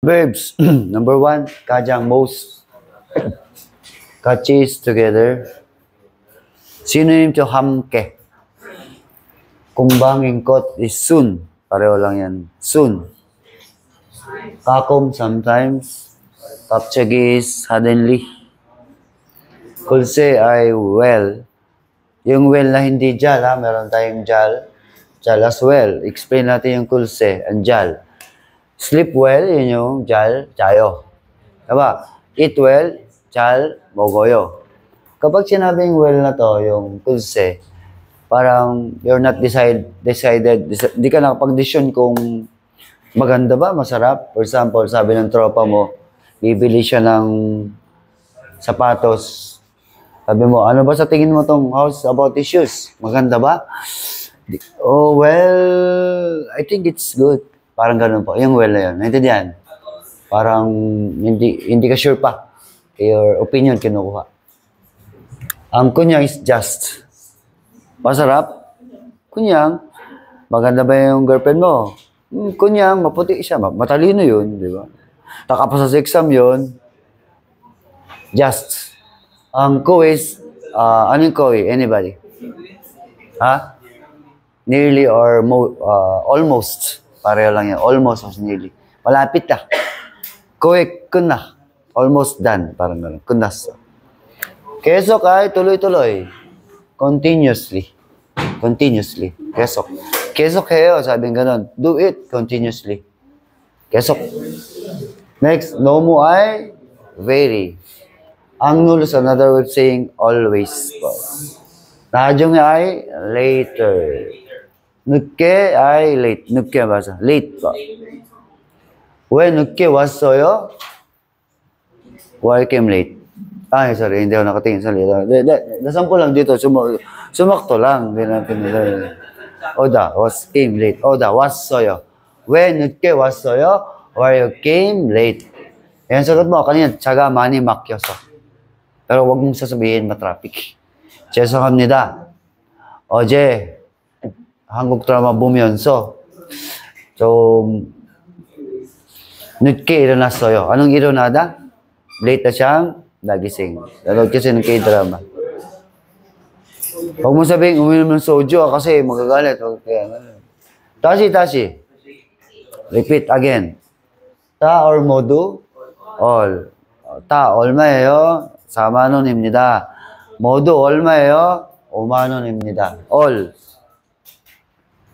Verbs. Number 1, 가장, most. 같이 is together. Synonym to 함께. Kumbangin kot is soon. Pareho lang yan. Soon. Kakom sometimes. Kapchagi is suddenly. Kulse ay well. Yung well na hindi jal, ha? Meron tayong jal. Jal as well. Explain natin yung kulse and jal. Sleep well, yun yung jal, jayo. Diba? Eat well, jal, mogoyo. Kapag sinabing well na to, yung kulse, parang you're not decided, di ka nakapag-decision kung maganda ba, masarap. For example, sabi ng tropa mo, bibili siya ng sapatos. Sabi mo, ano ba sa tingin mo tong house about the shoes? Maganda ba? Oh, well, I think it's good. Parang ganun po. Yung well na yun. Naintindihan? Parang hindi ka sure pa. Your opinion kinukuha. Ang kunyang is just. Masarap? Kunyang. Maganda ba yung girlfriend mo? Kunyang, maputi siya. Matalino yun, di ba? Takapasa sa exam yun. Just. Ang ko is, anong ko eh? Anybody? Ha? Nearly or almost. Pareho lang yan. Almost or nearly. Malapit na. Ko eh, kuna. Almost done. Parang gano'n. Kunas. Kesok ay tuloy-tuloy. Continuously. Continuously. Kesok. Kesok heyo, sabi gano'n. Do it continuously. Kesok. Next, no mo ay very. Ang nul is another way of saying always. Najong ay later. Nukke ay late. Nukke basa. Late pa. When nukke wassoyo? Why came late? Ay, sorry, hindi ako nakatingin sa lito. Nasampo lang dito. Sumakto lang. Hindi natin Oda came late. Oda wassoyo. When nukke wassoyo? Why you came late? Yan, sagot mo. Kanina, tsaga mani makyoso. Pero wag mong sasabihin matraffic. 죄송합니다. 어제 한국 드라마 보면서 좀 늦게 일어났어요. Anong 일어나다? Late na siyang nagising. Nanood kasi ng K-drama. Huwag mo sabihin, uminom ng soju kasi magagalit. Tashi. Repeat again. 다 or 모두? all. 다 얼마예요? 4만 원입니다. 모두 얼마예요? 5만 원입니다. all.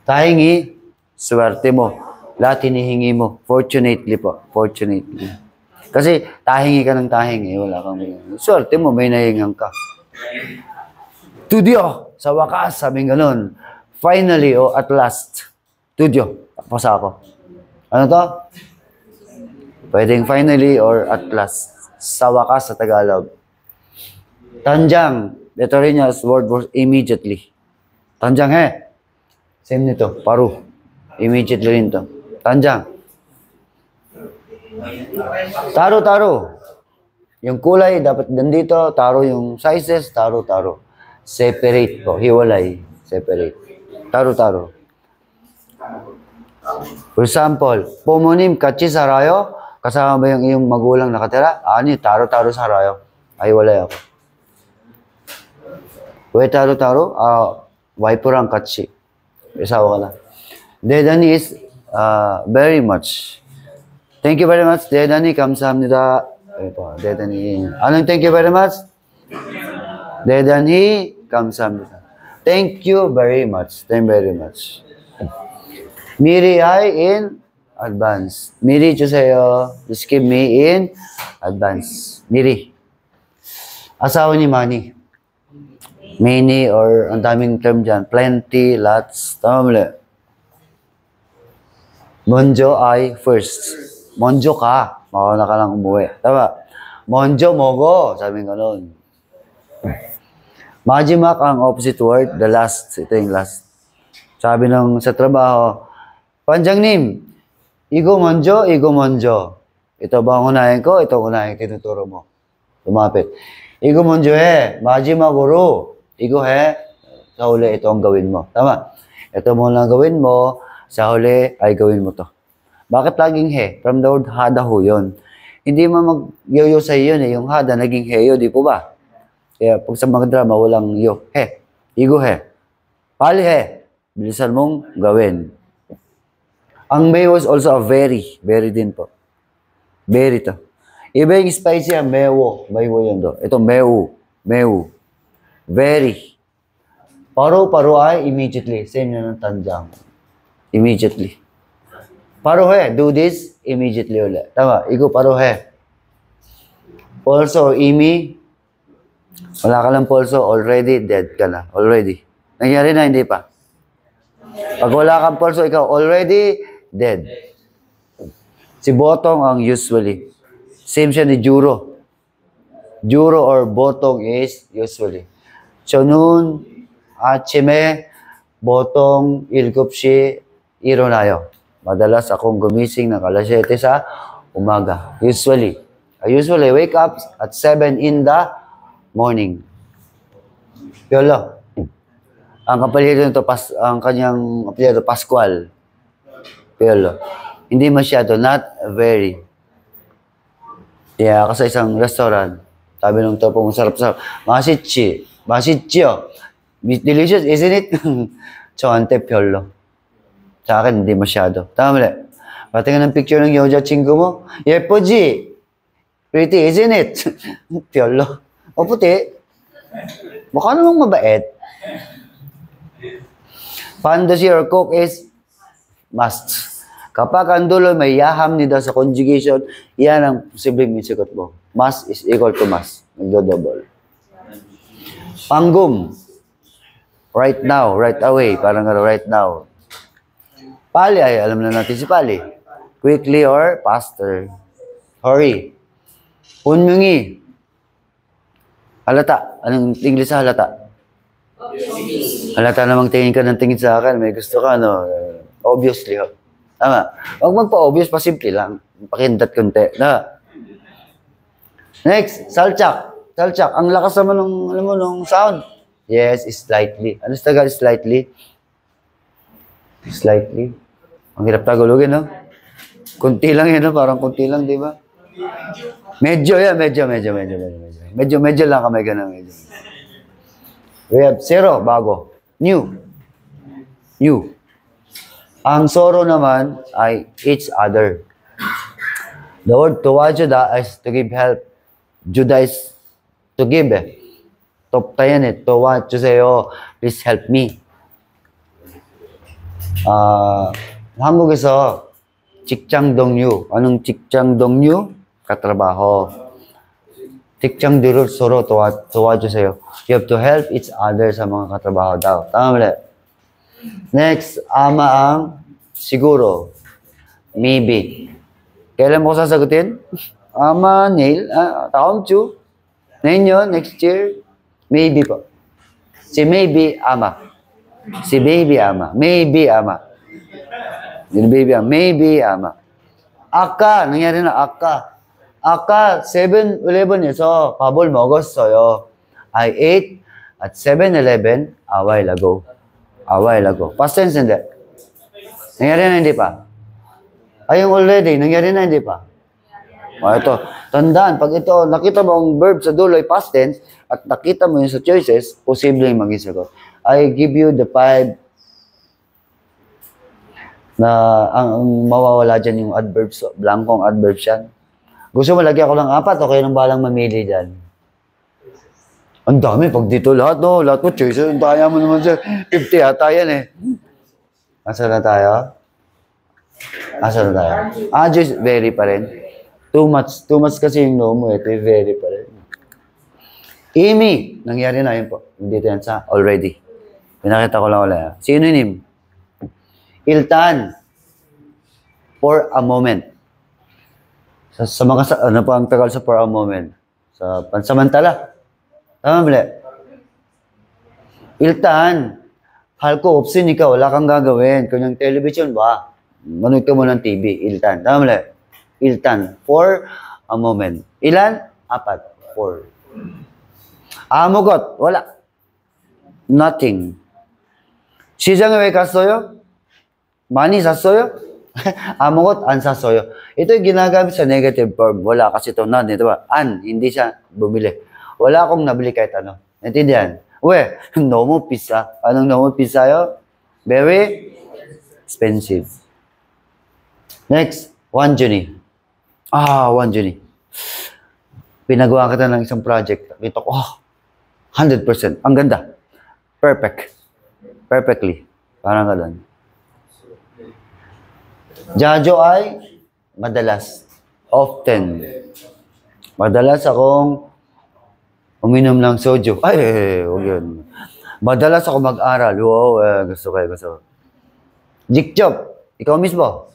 Tahingi, swerte mo. Lahat hinihingi mo. Fortunately po. Fortunately. Kasi tahingi ka ng tahingi. Wala kang swerte mo, may nahingang ka. Tudyo. Sa wakas, sabing ganun. Finally, o at last. Tudyo. Pasa ako. Ano to? Pwedeng finally or at last. Sa wakas sa Tagalog. Tanjang. Ito rin niya as word for immediately. Tanjang Same nito. Paru. Immediately rin to. Tanjang. Taro. Yung kulay dapat nandito. Taro yung sizes. Taro. Separate po. Hiwalay. Separate. Taro. For example, 부모님 같이 살아요? Kasama ba yung iyong magulang nakatira? Ano yung taro sarayo? Ay, wala ako. 왜 taro? 와이프랑 같이. Isawa ka na. Dedani is very much. Thank you very much, Dedani. 감사합니다. Dedani. Anong thank you very much? Dedani. 감사합니다. Thank you very much. Thank you very much. 미리 ay in advance. 미리 주세요. Just give me in advance. 미리. Asawa ni Manny. Many or ang daming term dyan. Plenty, lots. Tama muli. 먼저 ay first. 먼저 ka. Mauna ka lang umuwi. Tama. 먼저 먹어. Sabi nga nun. 마지막 ang opposite word. The last. Ito yung last. Sabi nung sa trabaho, 반장님, 이거 먼저. Ito ba ang unahin ko? Ito ang unahin tinuturo mo. Lumapit. 이거 먼저 해. 마지막으로 이거 해. Sa huli, ito ang gawin mo. Tama. Ito muna ang gawin mo. Sa huli, ay gawin mo to. Bakit laging he? From the word hada ho yun. Hindi mo mag-yo-yo sa yun eh. Yung hada, naging heyo, di po ba? Kaya pag sa mga drama, walang yo. He. Igo he. Pali he. Bilisan mong gawin. Ang may was also a very. Very din po. Very to. Iba yung spicy yan, mewo. Mewo yan do. Ito, mewu. Mewu. Very. Paro ay immediately. Same yun ng tanjang. Immediately. Paro he. Do this immediately ulit. Tama. Igo paro he. Also, imi. Wala ka lang pulso. Already dead ka na. Already. Nangyari na, hindi pa. Pag wala kang pulso, ikaw already dead. Si Botong ang usually. Same siya ni Juro. Juro or Botong is usually. So, noon, Achime, Botong, Ilkupshi, Ironayo. Madalas akong gumising ng alas 7 sa umaga. Usually. I usually wake up at 7 in the morning. Yolo. Ang kapalito nito, ang kanyang apelyido, Pascual. Yolo. Hindi masyado, not very. Yeah, kasi isang restaurant. Sabi nung topo, masarap-sarap. Masitchi. Masitchiyo. Delicious, isn't it? 저한테 별로. Sa akin, hindi masyado. Tama mali. Patingin ng picture ng 여자친구 mo. 예쁘지? Pretty, isn't it? 별로. O puti. Baka namang mabait. Fantasy or cook is must. Kapag ang dulo may yaham nito sa conjugation, yan ang posibleng misigot mo. Must is equal to must. Nagdo-double. Panggum. Right now, right away. Parang right now. Pali ay, alam na natin si Pali. Quickly or faster. Hurry. Punmungi. Halata. Anong English sa halata? Halata namang tingin ka ng tingin sa akin. May gusto ka, no? Obviously. Ho. Tama. Huwag magpa-obvious, pasimple lang. Pakindat konti. Na. Next, salchak. Salchak. Ang lakas naman ng, alam mo, ng sound. Yes, slightly. Ano sa tagal? Slightly. Slightly. Ang hirap tagulogin, no? Kunti lang yun, no? Parang kunti lang, di ba? Medyo yan, medyo lang kamay ganun, medyo. We have zero, bago. New. Ang soro naman ay each other. The word tuwajuda is to give help. Juda is to give, eh. Toptayan eh. 도와주세요. Please help me. 한국에서 직장 동료. Anong 직장 동료? katrabaho. 직장들을 서로 도와주세요. You have to help each other sa mga katrabaho daw. Tama mali. Next, ama ang siguro. Maybe. Kailan mo ko sasagutin? Ama, Neil. Taon, Chu. Ngayon, next year. Maybe po. Si maybe, ama. Si baby, ama. Maybe, ama. Maybe, ama. 아까, nangyari na 아까 7-Eleven에서 밥을 먹었어요. I ate at 7-Eleven a while ago. Past tense hindi. Nangyari na hindi pa. Ay, yung already, nangyari na hindi pa. Ito, tandaan, pag ito, nakita mo ang verb sa dulo ay past tense, at nakita mo yun sa choices, posibleng maging sagot. I give you the 5 na ang mawawala dyan yung adverbs, blankong adverbs yan. Gusto mo lagyan ko ng 4 o kayo nang balang mamili dyan? Ang dami, pag dito lahat, no? Lahat mo choices, kaya mo naman siya. 50 ata yan eh. Asa na tayo? Just very pa rin. Too much kasi yung no mo, ito very pa rin. Amy, nangyari na yun po. Dito yan sa already. Pinakita ko lang ulit. Synonym. Iltan. For a moment. Sa mga, ano po ang tagal sa for a moment? Sa pansamantala. Tama ba? Iltan. Hal ko, opsini까 wala kang gagawin. Kanyang television ba? Manood ka mo ng TV. Iltan. Tama ba? Iltan. For a moment. Ilan? 4. 4. 아무것. wala. Nothing. 시장에 왜 갔어요? 많이 샀어요? Amongot, an sasoyo. Ito yung ginagamit sa negative form. Wala kasi ito nan, ito ba? An, hindi siya bumili. Wala akong nabili kahit ano. Naintindihan? We, nomo pizza. Anong nomo pizza yo? Very expensive. Next, wanjuni. Wanjuni. Pinagawa kita ng isang project. Kita ko, 100%. Ang ganda. Perfect. Perfectly. Parang ganun. Jajo ay madalas. Often. Madalas akong uminom ng soju. Huwag yun. Madalas ako mag-aral. Wow, gusto ko. Jikjob. Ikaw mismo.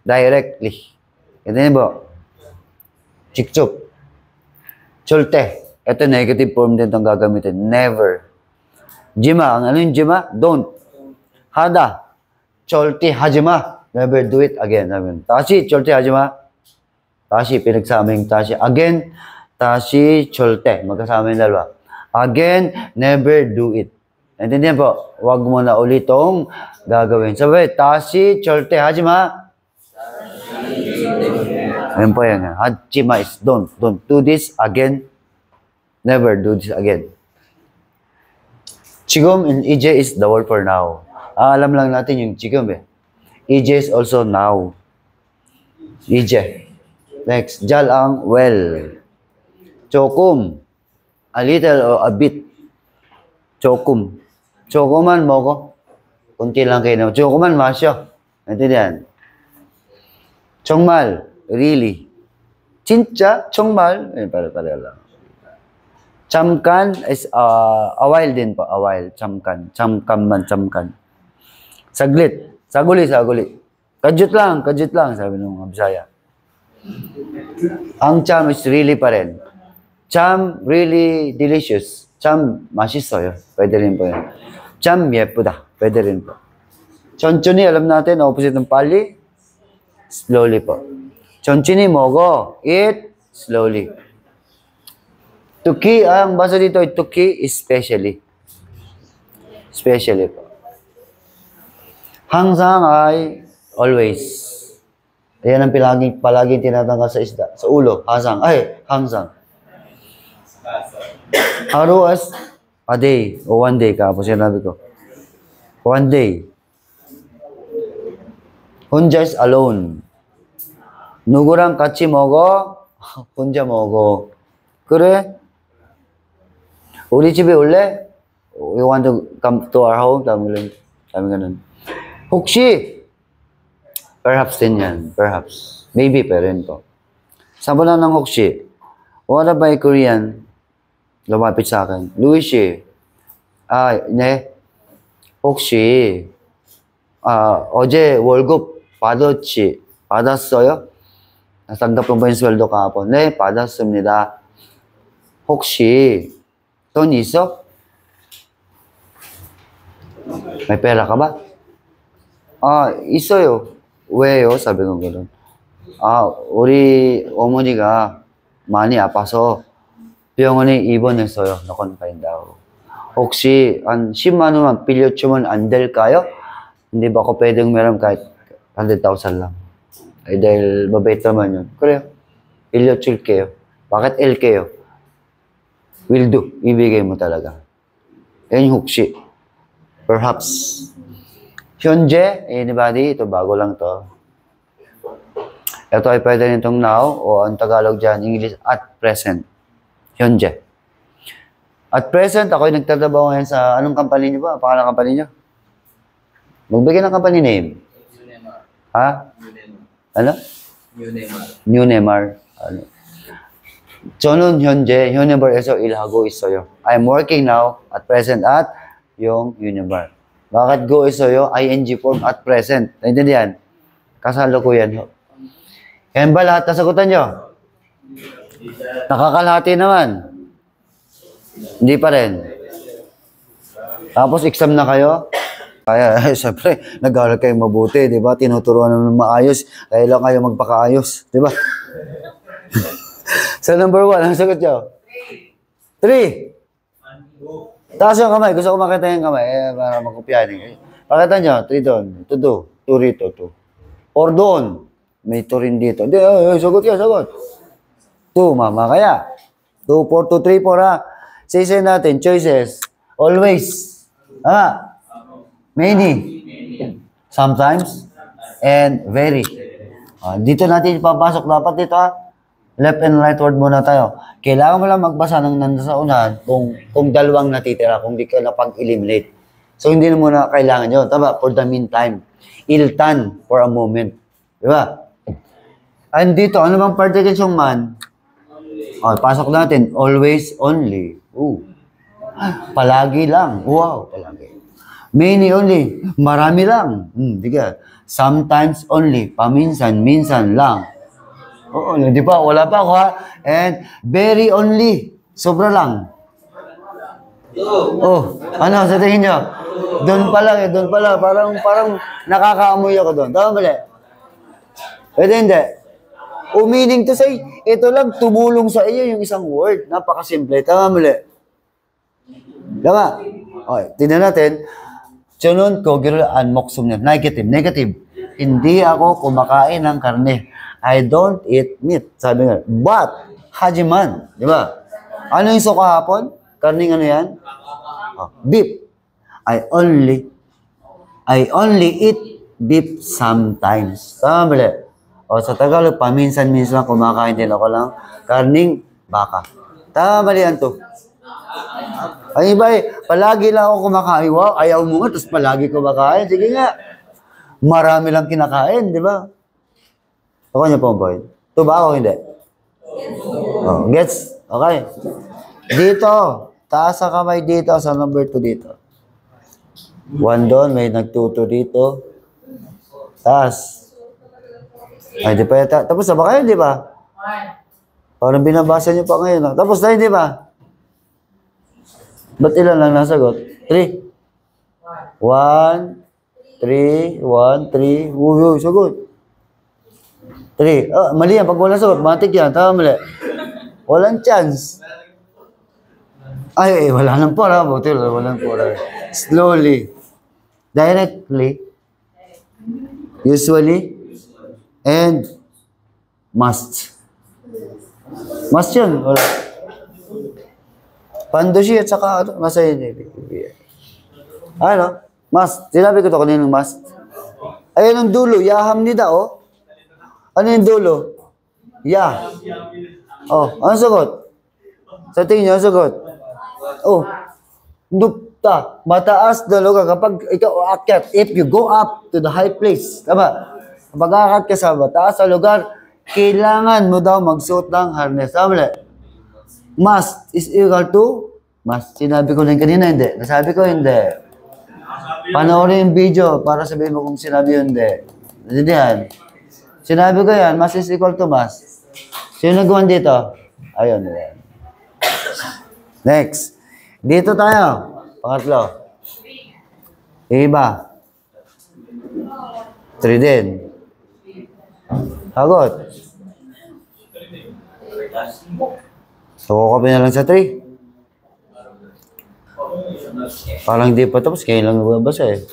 Directly. Ito yun po. Jikjob. Cholte. Ito negative form din itong gagamitin. Never. Jima. Ano yung jima? Don't. Hada. Cholte hajima. Never do it again. Tashi. Cholte hajima. Tashi. Pinagsama yung tashi. Again. Tashi. Cholte. Magkasama yung dalawa. Again. Never do it. Naintindihan po? Huwag mo na ulitong gagawin. Sabi, tashi. Cholte hajima. Ayun po yan. Hajima is don't. Don't do this again. Never do this again. Chigum in EJ is the word for now. Alam lang natin yung chigum eh. EJ is also now. EJ. Next. Jal ang well. Chokum. A little or a bit. Chokum. Chokuman mo ko. Kunti lang kayo. Chokuman masyo. Naintindihan? Chongmal. Really. Chincha. Chongmal. Pare lang. Chamkan is a while din po. A while. Chamkan. Chamkan. Saglit. Saguli. Kajut lang. Sabi ng mga Bisaya. Ang cham is really pa rin. Cham, really delicious. Cham, mashisoyo. Pwede rin po yun. Cham, yepuda. Pwede rin po. Chonchuni, alam natin, opposite ng pali. Slowly po. Chonchuni, mogo. Eat slowly. Tuki, ang basa dito ay tuki, especially. Especially po. Hangsang ay always. Ayan ang palaging tinatanggal sa isda. Sa ulo, hangsang. Haru as a day o one day kapos sinabi ko. One day. Hunja is alone. 누구랑 같이 먹어? 혼자 먹어. 그래? 우리 집에 올래? You want to come to our home? Sabi ganun. 혹시? Perhaps din yan. Perhaps. Maybe pa rin po. Sabi lang ng 혹시. What about Korean? lumapit sa akin. Luigi, 네. 혹시 어제 월급 받았어요? natanggap mo ba yung sweldo kahapon? 네, 받았습니다. 혹시 돈 있어? May pera ka ba? 있어요. 왜요? sabi ko gano'n. 우리 어머니가 많이 아파서 병원에 입원했어요. 나konfine daw. 혹시 한 10만 원만 빌려주면 안 될까요? Hindi ba ako pwedeng meron kahit 100,000 lang? Ay dahil mabait naman yun. Kaya, 빌려줄게요. Bakit LK요? Will do. Ibigay mo talaga. Yan yung 혹시. Perhaps. 현재, anybody? Ito bago lang to. Ito ay pwede nitong now o ang Tagalog dyan, English at present. 현재. At present, ako ay nagtatrabaho ngayon sa anong company niyo ba? Pangalan ng company niyo? Magbigay ng company name. Unemar. Ha? ano? Unemar. 저는 현재 Unemar에서 일하고 있어요. I'm working now at present at yung Unemar. Bakit go 있어요? ing form at present. Naintindihan? Kasalukuyan. Yan ba lahat na sagutan nyo? Nakakalahati naman. Hindi pa rin. Tapos exam na kayo. Kaya, siyempre, nag-aaral kayo mabuti, di ba? Tinuturuan naman maayos. Kaya lang kayo magpakaayos, di ba? So, number 1, ang sagot nyo? 3. Taas yung kamay. Gusto ko makita yung kamay. Para makopyahin. Pakita nyo, 3 doon. 2 rito, 2. Or doon. May 2 rin dito. Hindi, sagot ka, sagot. 2, mama kaya. 2, 4, 2, 3, 4 ha. Say natin, choices. Always. Many. Sometimes. And very. Dito natin ipapasok dapat dito ha. Left and right word muna tayo. Kailangan mo lang magbasa ng nandun sa unahan kung dalawang natitira, kung di ka na pag-eliminate. So, hindi na muna kailangan yun. Tama? For the meantime. Iltan for a moment. Diba? And dito, ano bang particles yung man? Pasok natin. Always, only. Palagi lang. Wow, palagi. Many only. Marami lang. Diga. Sometimes only. Paminsan, minsan lang. Oo, di ba? Wala pa ako ha. And very only. Sobra lang. Ano sa tingin nyo? Doon pa lang doon pa lang. Parang nakakaamoy ako doon. Tama mali? Pwede hindi. Meaning to say, ito lang, tumulong sa iyo yung isang word. Napakasimple. Tama mali? Tama? Okay, tingnan natin. Chunun ko, girulaan, moksum niya. Negative. Hindi ako kumakain ng karne. I don't eat meat. Sabi nga, but, hajiman. Di ba? Ano yung kahapon? Karning ano yan? Beef. I only eat beef sometimes. Tama mali? Sa Tagalog, paminsan-minsan kumakain din ako lang karning baka. Tama mali yan to. Ay iba palagi lang ako kumakain. Wow, ayaw mo nga, tapos palagi kumakain. Sige nga. Marami lang kinakain, di ba? Ako niya po, boy. Ito ba ako hindi? Gets? Okay. Dito. Taas sa kamay dito sa number 2 dito. 1 doon. May nagtuto dito. Taas. Ay, di pa yata. Tapos na ba kayo, di ba? Parang binabasa niyo pa ngayon. Tapos na yun, di ba? Ba't ilan lang nasagot? 3. 1, 3, 1, 3. Uy, sagot. 3. Mali yan. Pag walang sagot, matik yan. Tama mali. Walang chance. Ay, wala nang pora. Buti, walang pora. Slowly. Directly. Usually. And must. Must yun. Wala. Pandoshi at saka nasa yun. Ano? Must. Sinabi ko to kanina ng must. Ayun ang dulo. Yaham nida, oh. Ano yung dulo? Ya. Ano sagot? Sa tingin niyo, sagot? Dupta. Mataas na lugar. Kapag ikaw aakyat, if you go up to the high place, tama? Kapag aakyat ka sa mataas na lugar, kailangan mo daw magsuot ng harness. Tama? Must is equal to must. Sinabi ko lang kanina, hindi. Nasabi ko, hindi. Panoorin yung video para sabihin mo kung sinabi yun, hindi. Natindihan? Sinabi ko yan, must is equal to must. Sino nagawan dito? Ayun. Next. Dito tayo. Pangatlo. Iba. 3 din. Hagot. Suko ka na lang sa 3. Parang di pa tapos, kaya lang nababasa eh.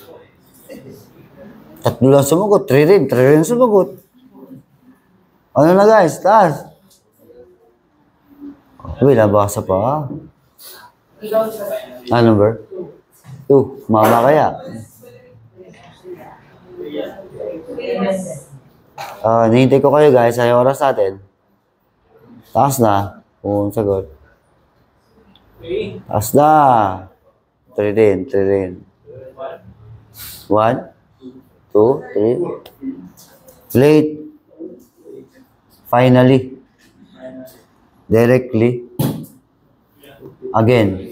3 lang sumagot, 3 rin. 3 rin sumagot. Ano na guys? Taas. Uy, nabasa pa. Ano number? 2. Mama kaya. Nihintay ko kayo guys. Ay oras natin. Taas na. Kung sagot. Taas na. 3 din. 1, 2, 3. Late. Finally. Directly. Again.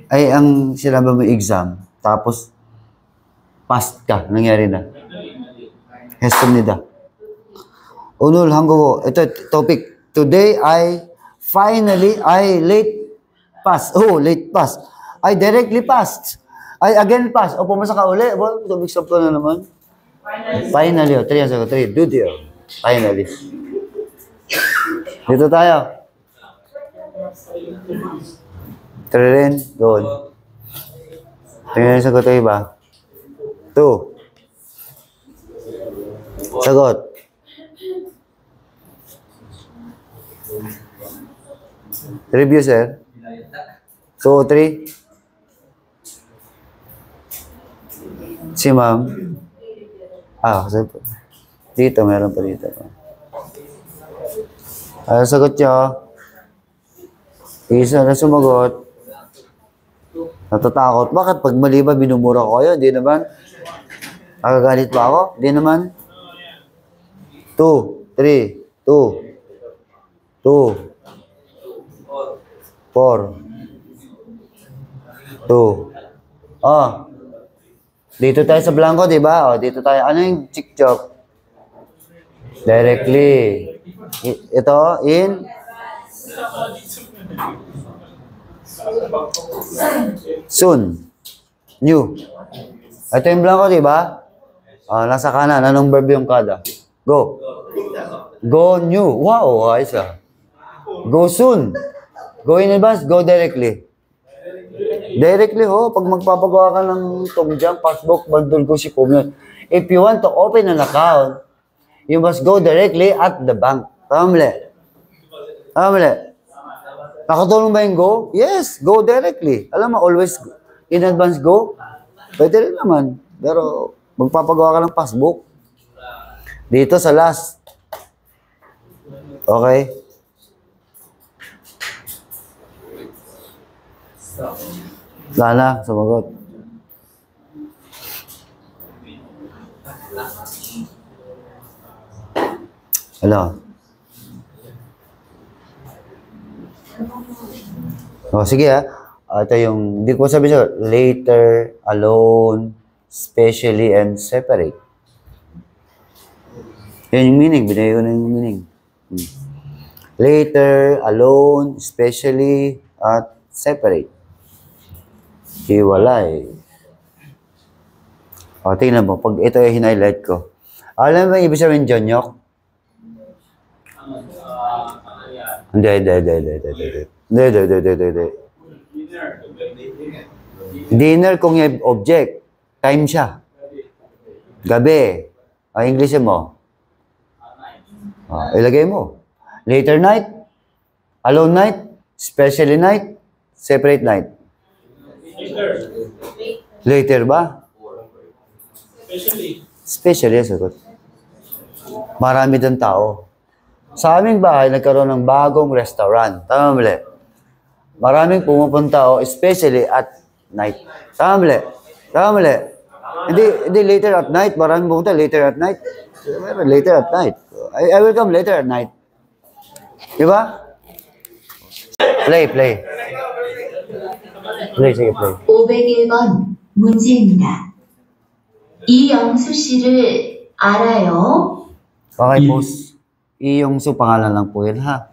Ay, ang sinabi mo exam. Tapos, passed ka. Nangyari na. Hestom nida. Unul, hanggo. Ito, topic. Today, late passed. Late passed. I directly passed. I again passed. Pumasa ka uli. Mix up ko na naman. Finally. 3 ang sagot. 3. Do deal. Finally. Dito tayo. 3 rin. Doon. Tingnan sa sagot iba. 2. Sagot. Review, sir. 2 o 3. Si ma'am. Kasi dito, meron pa dito. Sagot niyo. Isa na sumagot. Natatakot. Bakit? Pag mali ba, binumura ko kayo? Hindi naman. Nakagalit ba ako? Hindi naman. 2, 3, 2, 2, 4, 2. Dito tayo sa blanco, di ba? Dito tayo. Ano yung chick-chok? Directly. Ito, in? Soon. New. Ito yung blanco, di ba? Nasa kanan. Anong verb yung kada? Go. Go new. Wow, ayos ah. Go soon. Go in advance, go directly. Directly pag magpapagawa ka ng Tomjang, passbook, bandol ko si Kumyon. If you want to open an account, you must go directly at the bank. Tama mali. Nakatulong ba yung go? Yes, go directly. Alam mo, always in advance go. Pwede rin naman. Pero magpapagawa ka ng passbook. Dito sa last. Okay? Lana, sumagot. Hello. Sige ito yung, hindi ko sabi siya, later, alone, specially, and separate. Yan yung meaning, binigay ko na yung meaning. Later, alone, specially, at separate. Hiwalay. Tingnan mo, pag ito yung hinighlight ko. Alam mo ba ibig sabihin Jonyok? Hindi. Dinner kung yung object. Time siya. Gabi. English mo. Ilagay mo. Later night. Alone night. Specially night. Separate night. Later ba? Specially, sagot. Marami ng tao. Sa aming bahay, nagkaroon ng bagong restaurant. Tama mali. Maraming pumupunta especially at night. Tama mali. Hindi later at night. Maraming pumunta later at night. Later at night. I will come later at night. Diba? Play. Sige, play. 501번 문제입니다. 이영수 씨를 알아요? Okay, boss. Iyongsu, pangalan lang po yan, ha?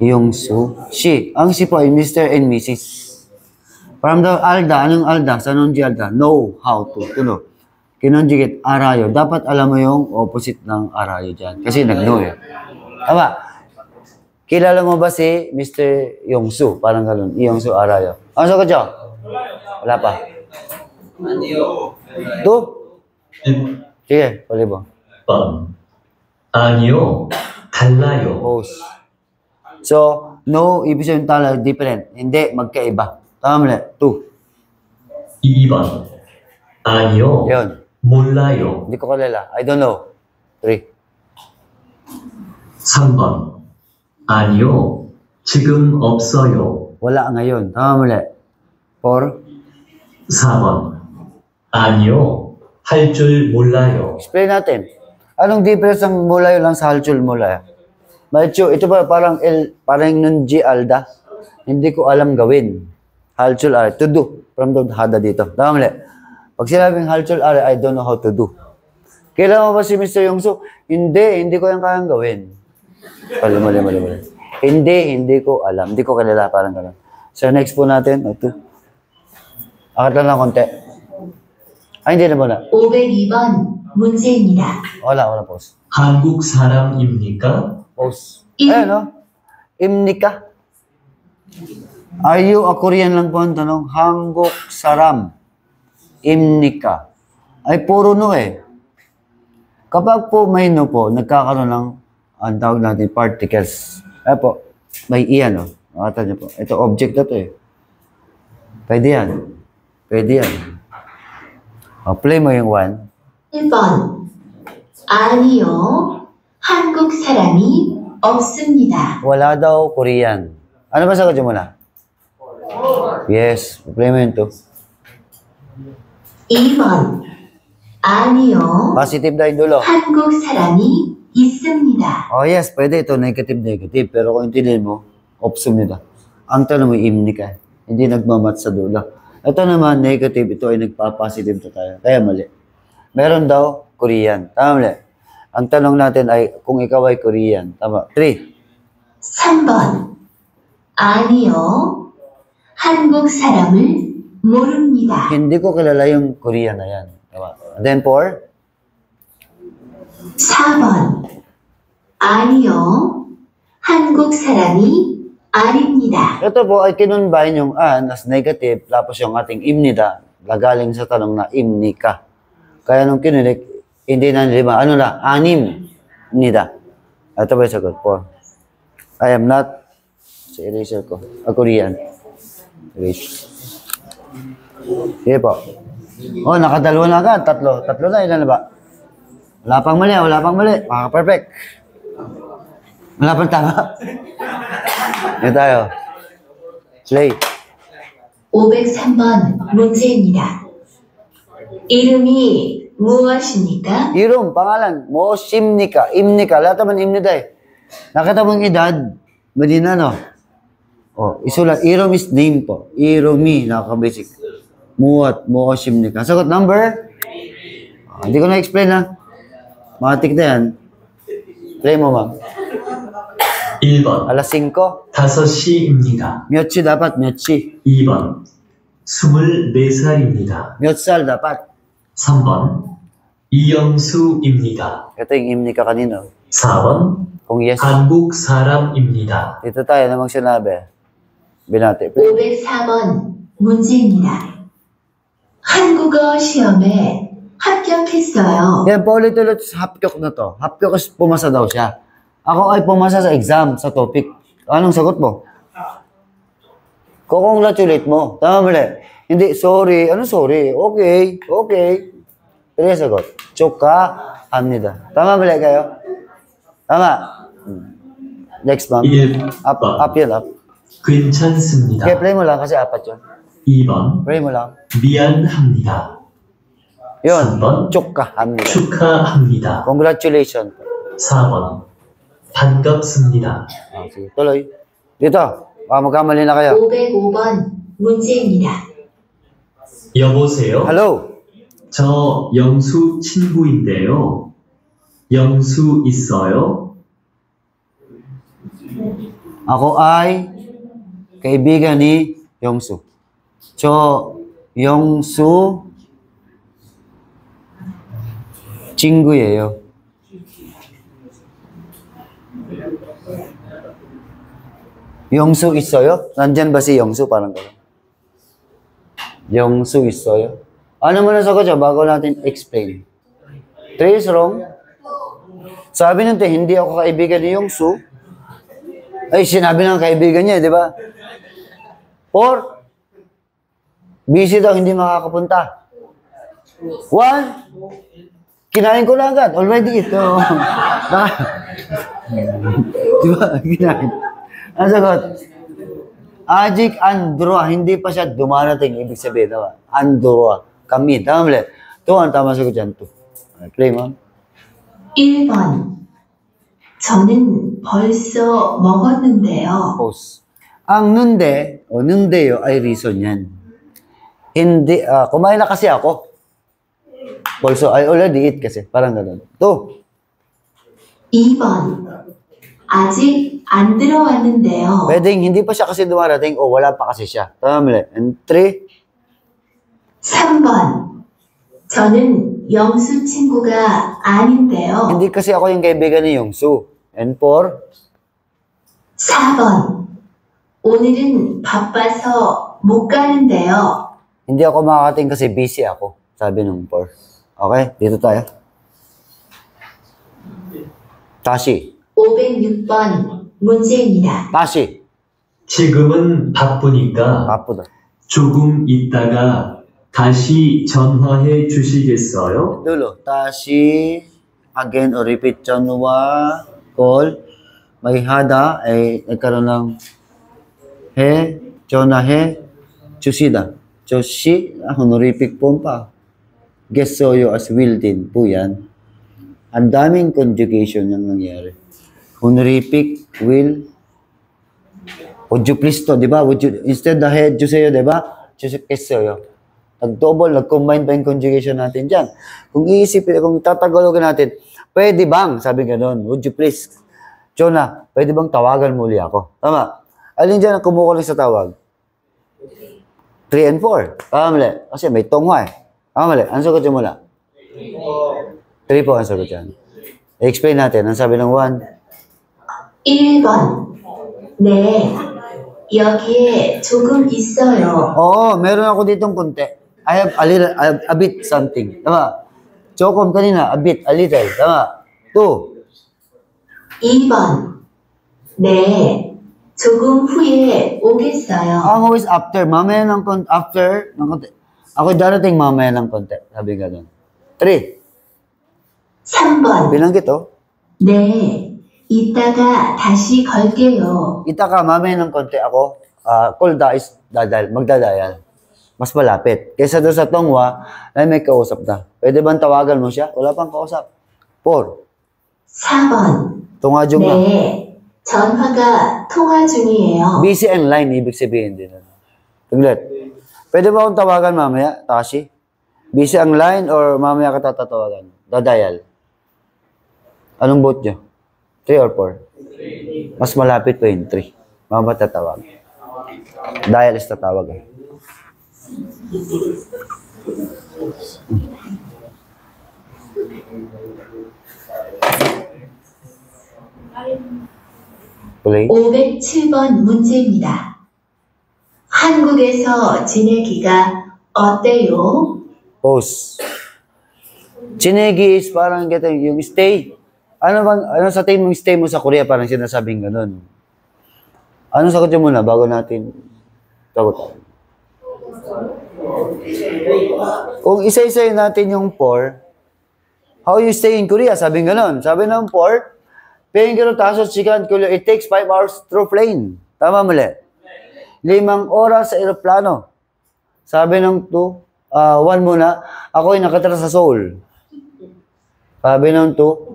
Iyongsu. She. Ang she po ay Mr. and Mrs. From the Alda. Anong Alda? Sa nonji Alda? Know how to. Tuno. Kinonjugate, arayo. Dapat alam mo yung opposite ng arayo dyan. Kasi nag-know eh. Tama. Kilala mo ba si Mr. Yongsu? Parang gano'n. Iyongsu, arayo. Ano sagot siya? Wala pa. Two? Sige, pali mo. 아니요, 달라요. Both. So, no, ibig sabihin tala, different. Hindi, magkaiba. Tama mali. 2. 2번. 아니요, Yun. 몰라요. Hindi ko kalala. I don't know. 3. 3번. 아니요, 지금 없어요. Wala ngayon. Tama mali. 4. 4번. 아니요, 할 줄 몰라요. Explain natin. Anong difference ng mulayo lang sa halchul mulayo? Malcho, ito ba parang nun G Alda? Hindi ko alam gawin. Halchul are to do. From the hada dito. Tama mali. Pag sinabing halchul are, I don't know how to do. Kailan mo ba si Mr. Yongsu? Hindi ko yung kayang gawin. Mali. Hindi ko alam. Hindi ko kilala, parang gano'n. So next po natin, ito. Akat lang konti. Ay, hindi na muna. 502번 문제입니다. Wala, pause. 한국 사람입니까? Pause. Ayan, no? Imnika. Are you a Korean lang po ang tanong? Hangguk saram. Imnika. Ay, puro no eh. Kapag po may no po, nagkakaroon ng ang tawag natin particles. Ay po, may iyan, oh. Nakata niyo po. Ito, object na to eh. Pwede yan. Pwede yan. O, play mo yung 1. 1번. 아니요. 한국 사람이 없습니다. Wala daw Korean. Ano ba sagot niyo muna? Yes. Play mo yung 2. 2번. 아니요. Positive daw yung dulo. 한국 사람이 있습니다. Oh yes, pwede ito. Negative. Pero kung intindihin mo, opsumnida. Ang tanong mo, imnika. Hindi nagmamat sa dulo. Ito naman, negative. Ito ay nagpa-positive to tayo. Kaya mali. Meron daw Korean. Tama mali. Ang tanong natin ay kung ikaw ay Korean. Tama. 3. 3번. 아니요. 한국 사람을 모릅니다. Hindi ko kilala yung Korean na yan. Tama. And then 4. 4번. 아니요. 한국 사람이 아닙니다. Ito po ay kinunbahin yung an as negative tapos yung ating imnida gagaling sa tanong na imnika. Kaya nung kinulik, hindi na 5. Ano na? 6. Nida. Ito ba yung sagot? 4. I am not sa eraser ko. A Korean. Erase. Sige po. Oh, nakadalawa na agad. Tatlo na. Ilan na ba? Wala pang mali. Perfect. Wala pang tama. Ito tayo. Play. 503번 문제입니다. 이름이 무엇입니까? Irom, pangalan. Mosimnika. Imnika. Lahat naman imnida eh. Nakita mo yung edad. Madina, no? Oh, isulat. Irom is name po. Iromi. Nakaka-basic. Muat. Mosimnika. Sagot number? Hindi ko na-explain ha. Matik na yan. Play mo, ma'am. 1번. Alas 5. 5시입니다. 몇시 dapat? 몇시? 2번. 24살입니다. 몇 살 dapat? 3번. 이영수입니다. Ito yung imnika kanino. 4번. Kung yes, 한국 사람입니다. dito tayo namang sinabi. Binati. 504번 문제입니다. 한국어 시험에 합격했어요. Yan, paulit-ulit sa hapkyok na to. Hapkyok is pumasa daw siya. Ako ay pumasa sa exam, sa topic. Anong sagot mo? Congratulate mo. Tama mali. Hindi, sorry. Ano sorry? Okay. Ito yung sagot. 축하합니다. Tama mali kayo? Tama. Next, ma'am. 1번. Up yun, up. 괜찮습니다. Okay, play mo lang kasi apat yun. 2번. Play mo lang. 미안합니다. Yun. 3번. 축하합니다. 축하합니다. Congratulations. 4번. 반갑습니다. Sige, tuloy. Dito. Magkamali na kayo. 505번 문제입니다. 여보세요? Hello. 저 영수 친구인데요. 영수 있어요? Ako ay kaibigan ni Yongsu. 저 영수 친구예요. 영수 있어요? nandyan ba si Yongsu? Parang gano'n. Yongsu 있어요? Ano mo na sagot siya bago natin explain? 3 is wrong. Sabi nito, hindi ako kaibigan ni Yongsu. Ay, sinabi ng kaibigan niya, di ba? 4, busy daw, hindi makakapunta. 1, kinain ko na agad. Already ito. Di ba? Kinain. Ang sagot? Ajik Androa. Hindi pa siya dumarating. Ibig sabihin, diba? Androa. Kami. Tama mali. Ito ang tama sagot dyan. Play, ma'am. 1번. 저는 벌써 먹었는데요. Pause. Ang nunde, o nundeyo, ay reason yan. Hindi, kumain na kasi ako. Also, I already eat kasi. Parang gano'n. 2. 2번. 아직 안 들어왔는데요. Pwedeng hindi pa siya kasi dumarating o wala pa kasi siya. Tama mali. And 3. 3번. 저는 영수 친구가 아닌데요. Hindi kasi ako yung kaibigan ni Yongsu. And 4. 4번. 오늘은 바빠서 못 가는데요. Hindi ako makakating kasi busy ako. Sabi nung 4. Okay, dito tayo. 다시. 506번 문제입니다. 다시. 지금은 바쁘니까 바쁘다. 조금 있다가 다시 전화해 주시겠어요? Dulo. 다시. Again or repeat. 전화. Call. May hada ay nagkaroon ng 전화해 주시다. 조시. Honorific form pa. Gesoyo as will din po yan. Ang daming conjugation yung nangyari. Honorific, will. Would you please to, di ba? Would you, instead the head, juseyo, di ba? Kesoyo. Nag-double, nag-combine pa yung conjugation natin dyan. Kung iisipin, kung tatagalogan natin, pwede bang, sabi ganun, would you please, Jonah, pwede bang tawagan muli ako? Tama. Alin dyan ang kumukuling sa tawag? 3 and 4. Tama mali. Kasi may tongwa eh. Tama mali. Ano sagot yung mula? 3 po ang sagot yan. I-explain natin. Ang sabi ng 1? 1번. 네, 여기에 조금 있어요. Oo, meron ako ditong konti. I have a bit something. Tama. Chokom kanina, a bit, a little. Tama. 2. 2번. 네, 조금 후에 오겠어요. Ang always after. Mamaya ng konti. After ng konti. Ako darating mamaya ng konti. Sabi ganun. 3. 3번. Bilanggit oh. 네, 이따가 다시 걸게요. Ita ka, mamaya ng konti ako. Call is magdadayal. Mas malapit. Kaysa doon sa tongwa, ay may kausap na. Pwede bang tawagan mo siya? Wala pang kausap. 4. 4번. Tungajong na. 네, 전화가 통화 중이에요. Busy and line, ibig sabihin din. Taglit. Pwede ba akong tawagan mamaya, Tashi? Busy ang line or mamaya ka tatawagan? Dadayal. Anong vote nyo? 3 or 4? Mas malapit pa yung 3. Mamaya tatawag. Dial is tatawag eh. Play. 507번 문제입니다. 한국에서 지내기가 어때요? Pause. Chinegi is parang yung stay. Ano sa tingin mong stay mo sa Korea? Parang sinasabing ganun. Ano sagot nyo muna bago natin sagot? Kung isa-isayin natin yung 4, how you stay in Korea? Sabi ganun. Sabi ng 4, paying kilo taso chikan kulo, it takes 5 hours through plane. Tama muli. 5 oras sa aeroplano. Sabi ng 2, 1 muna, ako'y nakatira sa Seoul. Sabi ng 2,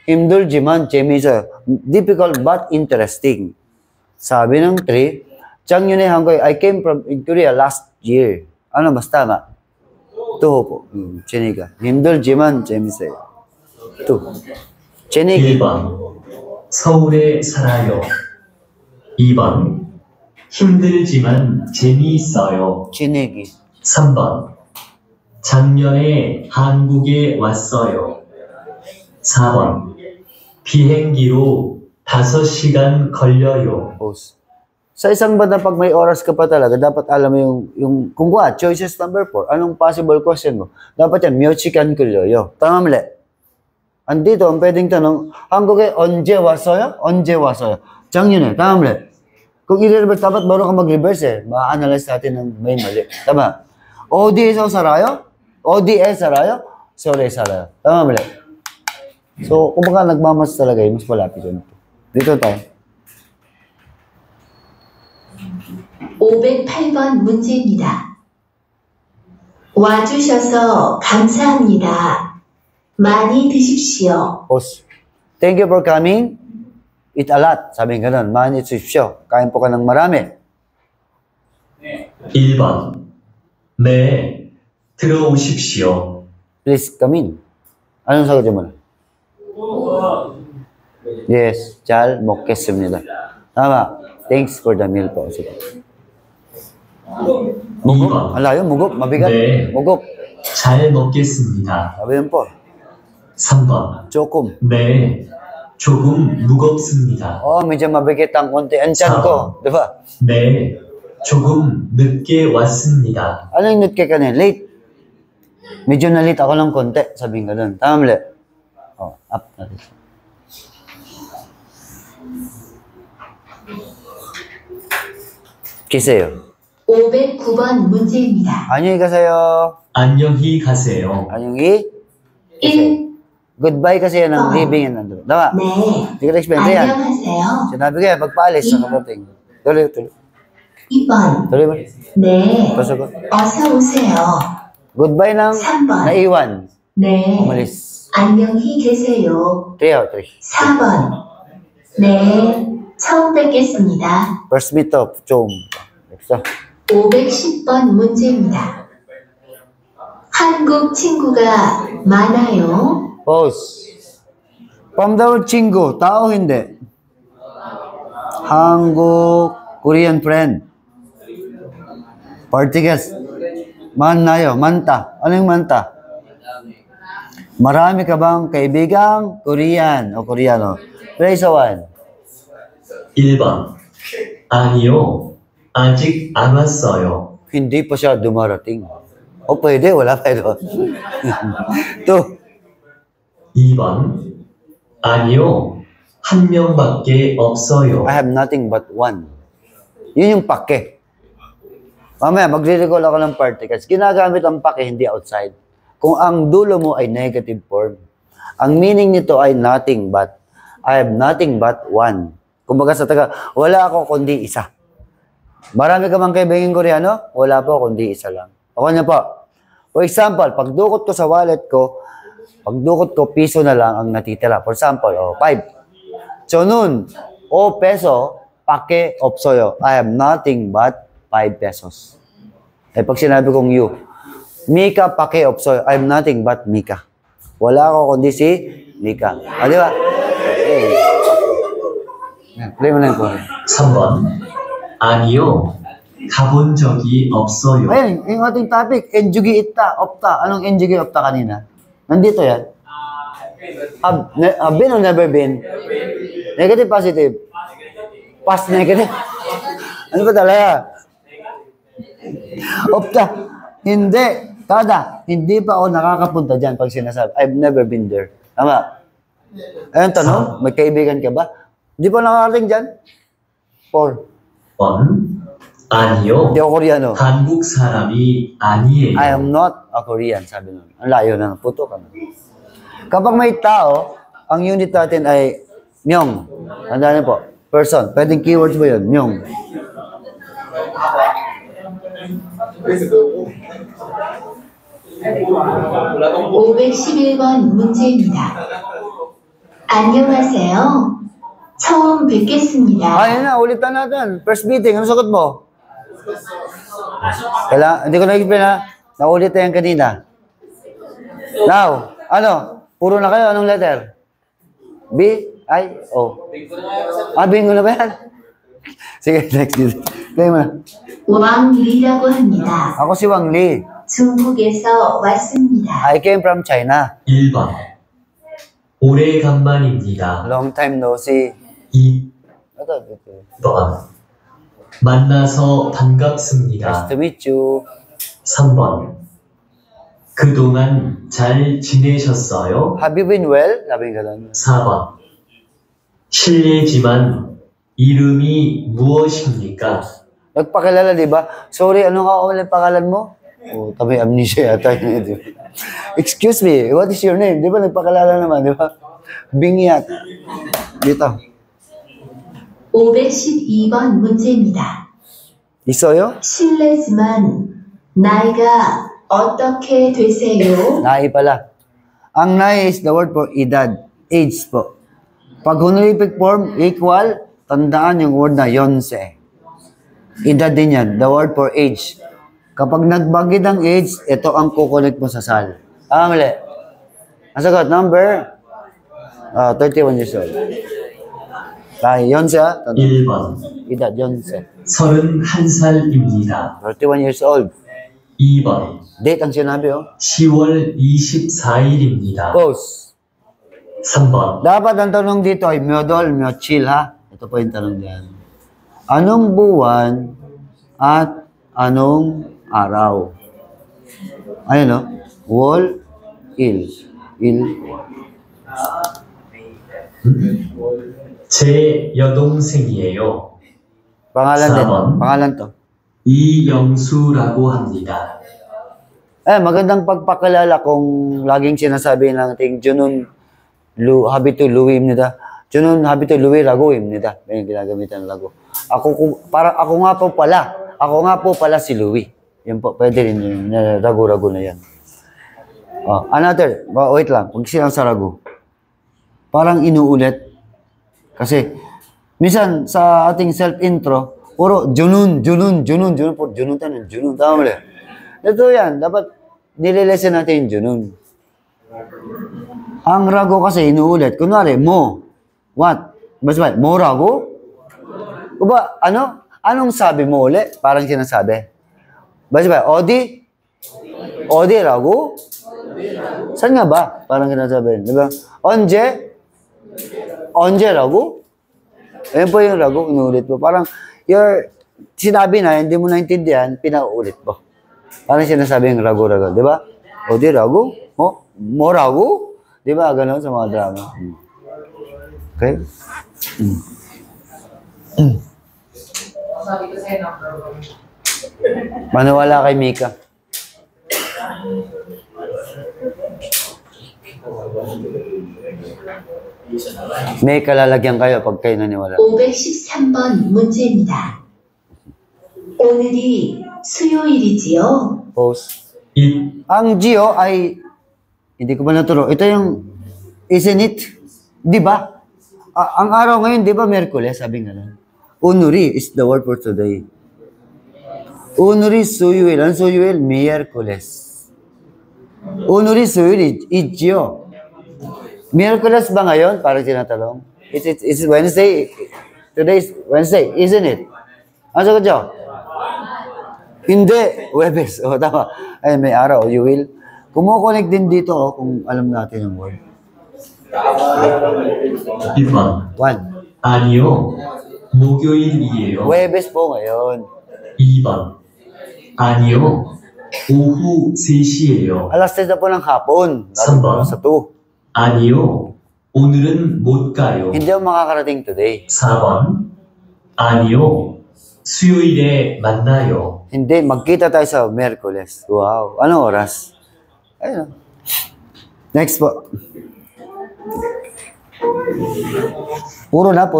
힘들지만 재미있어요. Difficult but interesting. Sabi ng 3, 장윤의 한국에 I came from Korea last year. Ano mas tama? 2 po. 제니가. 힘들지만 재밌어요. 2. 제니기. 1번 서울에 살아요. 2번 힘들지만 재미있어요. 제니기. 3번 작년에 한국에 왔어요. 4번 비행기로 5시간 걸려요. Pause. Sa isang banda, pag may oras ka pa talaga, dapat alam mo yung kung choices number 4, anong possible question mo? Dapat yan, 몇 시간 걸려요. Tama mali. Andito, ang pwedeng tanong, 한국에 언제 왔어요? 언제 왔어요? 작년에. Tama mali. Kung i-reverse, dapat baru ka mag-reverse eh. Ma-analyze natin ng may mali. Tama. 어디에서 살아요? 어디에 살아요? 서울에 살아요. Tama mali. So, kung baka nagmamas talaga mas malapit yun. Dito tayo. 508번 문제입니다. 와주셔서 감사합니다. 많이 드십시오. Pause. Thank you for coming. Eat a lot. Sabi nga nun, man, it's show. Kain po ka ng marami. 1번 네, 들어오십시오. Please come in. Anong sagot mo na? Yes, 잘 먹겠습니다. Tama. Thanks for the meal po. Sige. Mugop. 2번 Alayo, mugop. Mabigat. 네. Mugop. 잘 먹겠습니다. Sabi yun po. 3번 Jokum. 네, 조금 무겁습니다. Oh, medyo mabigat ang konti. Ang tiyan ko. Di ba? 네, 조금 늦게 왔습니다. Ano yung nutke ka na? Late. Medyo na late ako ng konti. Sabi nga doon. Tama mali. Oh, up natin. Kiseyo. 509번 문제입니다. 안녕히 가세요. 안녕히 가세요. 안녕히. 1. Goodbye kasi yan ang leaving and nandun. Tama? 네. Hindi ko na-explain. Ito yan. 안녕하세요. Sinabi ko yan, pagpaalis sa kapatid. Tuloy. 2번. Tuloy mo. 네. Pasagot. 어서 오세요. Goodbye ng 3번. naiwan. 네. Umalis. 안녕히 계세요. 3 out, 3. 4번. 네. 처음 뵙겠습니다. First meet of Chom. Next. 510번 문제입니다. 한국 친구가 많아요. Pause. From the word 친구, tao hindi. 한국, Korean friend. Particles. Manayo, manta. Ano yung manta? Marami ka bang kaibigang Korean o Koreano? Place one. 1번. 아니요. 아직 안 왔어요. Hindi pa siya dumarating. O pwede, wala pa ito. 2. 2번. 아니요. 한 명밖에 없어요. I have nothing but one. Yun yung pake. Mamaya, magre-recall ako ng particles. Ginagamit ang pake, hindi outside. Kung ang dulo mo ay negative form, ang meaning nito ay nothing but. I have nothing but one. Kumbaga sa taga, wala ako kundi isa. Marami ka bang kaibigan Koreano? Wala po, kundi isa lang. Ako niya po. For example, pagdukot ko sa wallet ko, piso na lang ang natitira. For example, 5. So nun, peso, pake, opsoyo. I have nothing but 5 pesos. Eh pag sinabi kong you, Mika, pake, opsoyo. I have nothing but Mika. Wala ako kundi si Mika. Di ba? Play mo na yung kore. 3번. 아니요. 가본 적이 없어요. Ayun, yung ating topic, enjugi itta, opta. Anong enjugi opta kanina? Nandito yan. Have been or never been? Negative, positive? Past negative? Ano ba talaga? Opta. Hindi. Kada, hindi pa ako nakakapunta dyan pag sinasabi, I've never been there. Tama? Ayun, tanong, may kaibigan ka ba? Hindi pa nakakarating dyan? 4. 1. 아니요. Hindi ako Koreano. 한국 사람이 아니에요. I am not a Korean, sabi nun. Ang layo na, puto ka na. Kapag may tao, ang unit natin ay myong. Tandaan niyo po, person. Pwedeng keywords mo yun, myong. (511번) 문제입니다. 안녕하세요. 처음 뵙겠습니다. Ayun na, ulitan natin. First meeting, ano sagot mo? Hindi ko na-explain ha. Naulit na yan kanina. Now, ano? Puro na kayo, anong letter? B, I, O. Bingo na ba yan? Sige, next dito. Play mo na. 왕리라고 합니다. Ako si Wang Li. 중국에서 왔습니다. I came from China. 1번. 오래간만입니다. Long time no see. 2번. 만나서 Nice 반갑습니다. to meet you. 3번. 그동안 잘 지내셨어요? Have you been well? Sabi ka lang. 4번. 실례지만 이름이 무엇입니까? Nagpakilala, di ba? Sorry, ano nga ulit pangalan mo? Tabi amnesia yata yun. Di ba? Excuse me, what is your name? Di ba nagpakilala naman, di ba? Bingyat. Dito. 512번 문제입니다. Isoyo? 실례지만 나이가 어떻게 되세요? Nai pala. Ang nai is the word for edad. Age po. Pag honorific form, equal, tandaan yung word na yonse. Edad din yan. The word for age. Kapag nagbagid ang age, ito ang kukonect mo sa sal. Mali. Ang sagot, number 31 years old. Yonse, 1번. edad, yonse. 31살입니다. 31 years old. 2번. Date ang sinabi, 10월 24일입니다. Pause. 3번. Dapat ang tanong dito ay myodol, myochil, ha? Ito po yung tanong diyan. Anong buwan at anong araw? Ayun, no? Wol, il. 제 여동생이에요. Pangalan din. 4번. Pangalan to. 이영수라고 합니다. Magandang pagpakilala kung laging sinasabi natin Junun habitu luwimnida. Junun habitu luwiragoimnida. May ginagamitan ng lago. Ako nga po pala si Louie. Yan po, pwede rin yun. Rago-rago na yan. Another, wait lang. Pag silang sa rago, parang inuulit. Kasi, minsan sa ating self-intro, puro junun. Tama mali. Ito yan, dapat nililesen natin yung junun. Ang rago kasi inuulit. Kunwari, mo. What? Basta mo rago? Kuba, anong sabi mo ulit? Parang sinasabi. Basta odi? Odi rago? Saan nga ba? Parang sinasabi. Diba? Onje rago? Ayan po yung rago, inuulit mo. Parang, sinabi na, hindi mo naintindihan, pinauulit mo. Parang sinasabi yung rago-rago, di ba? O di rago? Mo rago? Di ba? Ganon sa mga drama. Okay? Maniwala kay Mika. May kalalagyan kayo pag kayo naniwala. 513번 문제입니다. 오늘이 수요일이지요? Pause. 이 Ang Gio ay, hindi ko ba naturo, ito yung, isn't it? Di ba? Ang araw ngayon, di ba, Merkules, sabi nga lang. Unuri is the word for today. Unuri suyuil. Ang suyuil, Miyerkules. Unuri suyuil is Gio. Miyerkules ba ngayon? Parang tinatalong. It's Wednesday. Today is Wednesday, isn't it? Ano sagot Gio? Hindi. Webes. Tama. Ay, may araw. You will. Kumukonek din dito kung alam natin yung word. 1번. 1. 아니요. 목요일이에요. Webes po ngayon. 2번. 아니요. 오후 3시예요. Alas 3 na po ng hapon. Samba? Sa 2. 아니요. 오늘은 못 가요. Hindi ako makakarating today. 4번. 아니요. 수요일에 만나요. Hindi, magkita tayo sa Merkules. Wow. Anong oras? Ayun. Next po. Puro na.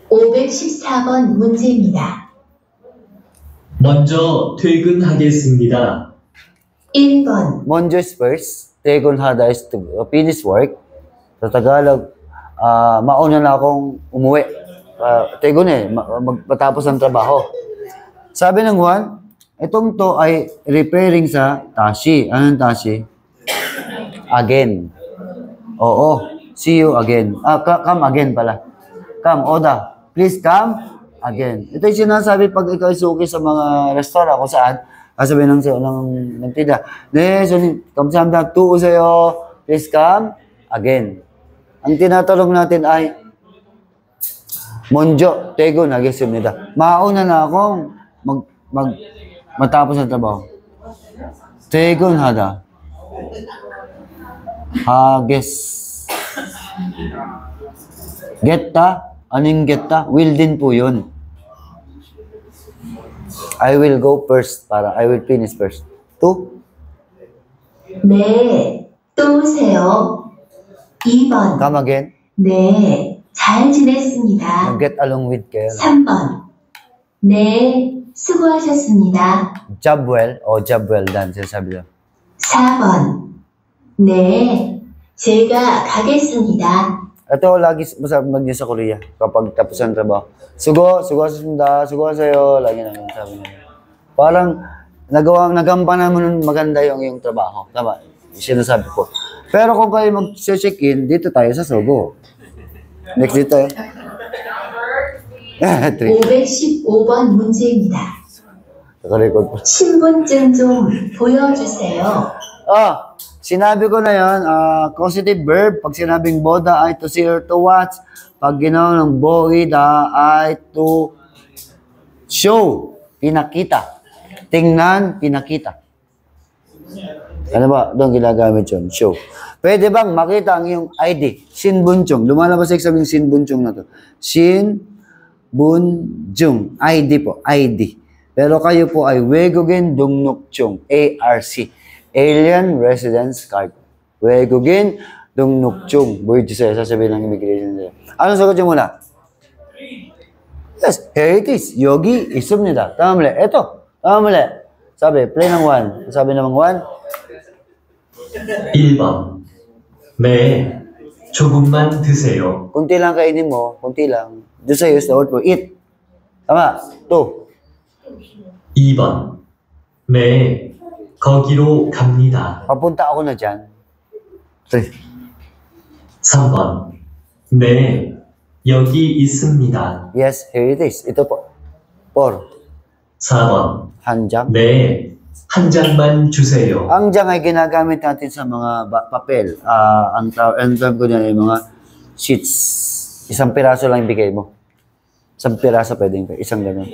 514번 문제입니다. 먼저 퇴근하겠습니다. 1번, Monjo's first. Tegon hada is to finish work. Sa Tagalog, mauna na akong umuwi. Tegon magpatapos ang trabaho. Sabi ng Juan, itong to ay referring sa tashi. Anong tashi? Again. Oo. See you again. Come again pala. Come, Oda. Please come again. Ito yung sinasabi pag ikaw suki sa mga restaurant kung saan, sabi ng tinda, kamsamda, tuo sa'yo, please come again. Ang tinatanong natin ay, Monjo, tego, nagisumnida. Mauna na akong matapos ang trabaho. Tegon hada. Hages. Getta? Anong getta? Will din po yun. I will go first. I will finish first. 2. 네, 또 오세요. 2번, Come again. 네, 잘 지냈습니다. Get along with kayo. 3번, 네, 수고하셨습니다. Job well o job well done. Sinasabi doon. 4번, 네, 제가 가겠습니다. Ito lagi mag sa Korea kapag tapos ang trabaho. Sugo sa'yo. Lagi naman sabi niya. Parang nagampanan mo nun maganda yung trabaho. Tama, sinasabi ko. Pero kung kayo mag-check-in, dito tayo sa Sugo. Next dito tayo. 3. 515번 문제입니다. Naka-record po. 신분증 좀 보여주세요. Sinabi ko na yun, causative verb, pag sinabing boda ay to see or to watch, pag ginawa ng boida ay to show, pinakita. Tingnan, pinakita. Ano ba? Doon ginagamit yun. Show. Pwede bang makita ang iyong ID? Shin Bunchong. Lumalabas sa exam yung Shin Bunchong na to. Shin Bunjung. ID po. ID. Pero kayo po ay Wegugen Dungnukchong. ARC. Alien Residence Card. Wegugen Dungnukchong. Boyd sa'yo. Sasabihin ng immigration sa'yo. Ano sagot nyo muna? Yes. Here it is. Yogi isumnida. Tama mali. Ito. Tama mali. Sabi, play ng 1. Sabi namang 1. 1번. 네, 조금만 드세요. Kunti lang kainin mo. Kunti lang. Just say use the word for eat. Tama. 2. 2번. 네, 거기로 갑니다. Papunta ako na dyan. 3. 3번. 네, 여기 있습니다. Yes, here it is. Ito po. 4. 4번. 한 장. 네, 한 장만 주세요. Ang jang ay ginagamit natin sa mga papel. Ang term ko dyan ay mga sheets. Isang piraso lang ibigay mo. Isang piraso pwedeng isang gano'n.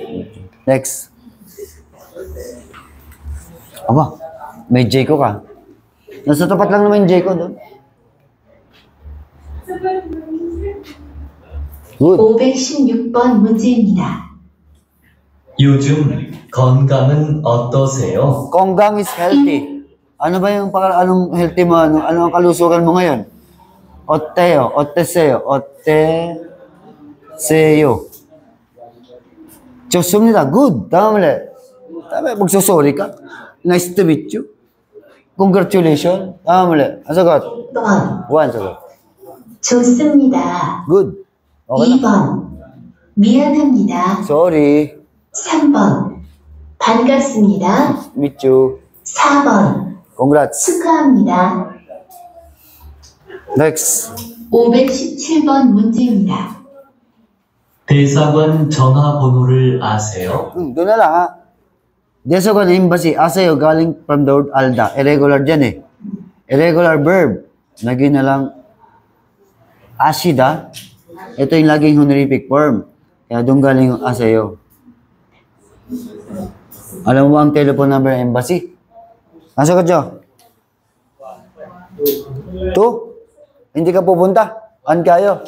Next. Aba, may Jayco ka. Nasa tapat lang naman yung Jayco doon. Good. 516번 문제입니다. 요즘 건강은 어떠세요? Konggang is healthy. Ano ba yung anong healthy mo? Ano ang kalusugan mo ngayon? Otteo, otteseo, otteseo. 좋습니다. Good. Tama mali. Tama, magsusorry ka. Nice to meet you. Congratulations. Tama mali. Ang sagot? 1번. 1 sagot. 좋습니다. Good. Okay na. 2번. 미안합니다. Sorry. 3번. 반갑습니다. Meet you. 4번. Congrats. 축하합니다. Next. 517번 문제입니다. 대사관 전화번호를 아세요? Doon na lang ha. Desogan Embassy. Asayo galing from the word Alda. Irregular dyan eh. Irregular verb. Naging na lang Ashida. Ito yung laging honorific form. Kaya doon galing yung asayo. Alam mo ang telephone number ng embassy? Ang sagot nyo? 2? Hindi ka pupunta? An kayo?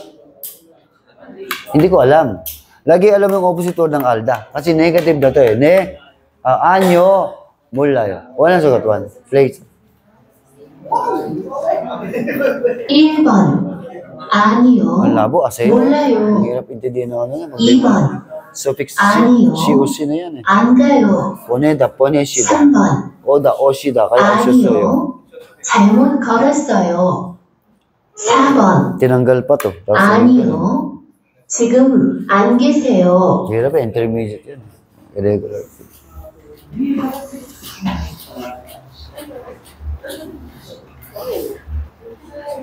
Hindi ko alam. Lagi alam yung opposite word ng Alda. Kasi negative na to eh. Anyo, 몰라요. Walang sagot, 1. Please. 1번. 아니요. Ang labo, asayo. 몰라요. Ang hirap intindihin ng ano yan. 2번. Suffix 아니요. si na yan eh. 안 가요. 보내다, 보내시다. 3번. 오다, 오시다. Kaya asus어요. 아니요. 잘못 걸었어요. 4번. Tinanggal pa to. Tapos 아니요. 지금 안 계세요. hirap eh, intermediate yan. Irregular.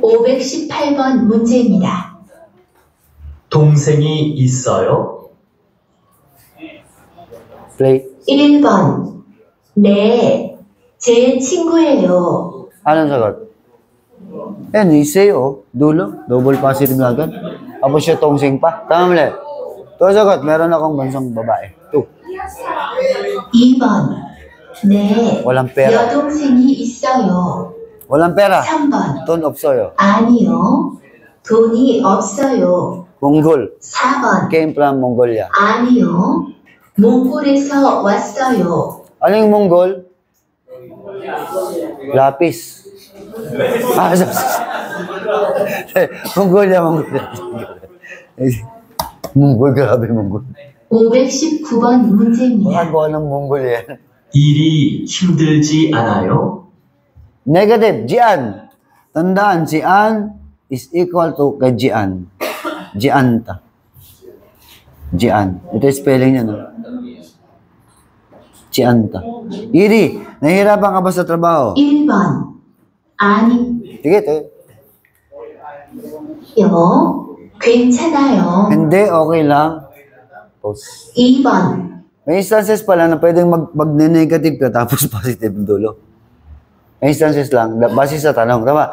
(518번) 문제입니다. 동생이 있어요? Play. 1번. 네, 제 친구예요. Anong sagot? Yan, iseo. Dulo. Double positive na agad. Tapos siya tongsing pa. Tama mali. Ito sagot. Meron akong bansang babae. 2. 2번. 네, Walang pera. 여동생이 있어요. Walang pera. 3번. Ton 없어요. 아니요, 돈이 없어요. Mongol. 4번. Came from Mongolia. 아니요, 몽골에서 왔어요. Ano yung Mongol? Lapis. Mongolia, Mongolia. Mongol, grabe Mongol. 519번 문제입니다. Magawa ng Mongol yan. 일이 힘들지 않아요? Negative, Jian. Tandaan, si An is equal to kay Jian. Jianta. Jian. Ito yung spelling niya, no? Jianta. Iri, nahihirapan ka ba sa trabaho? 1번. 아니, Sige, ito. 괜찮아요. Hindi, okay lang. Pause. 2번. May instances pala na pwedeng mag-negative ka tapos positive yung dulo. May instances lang, base sa tanong. Tama?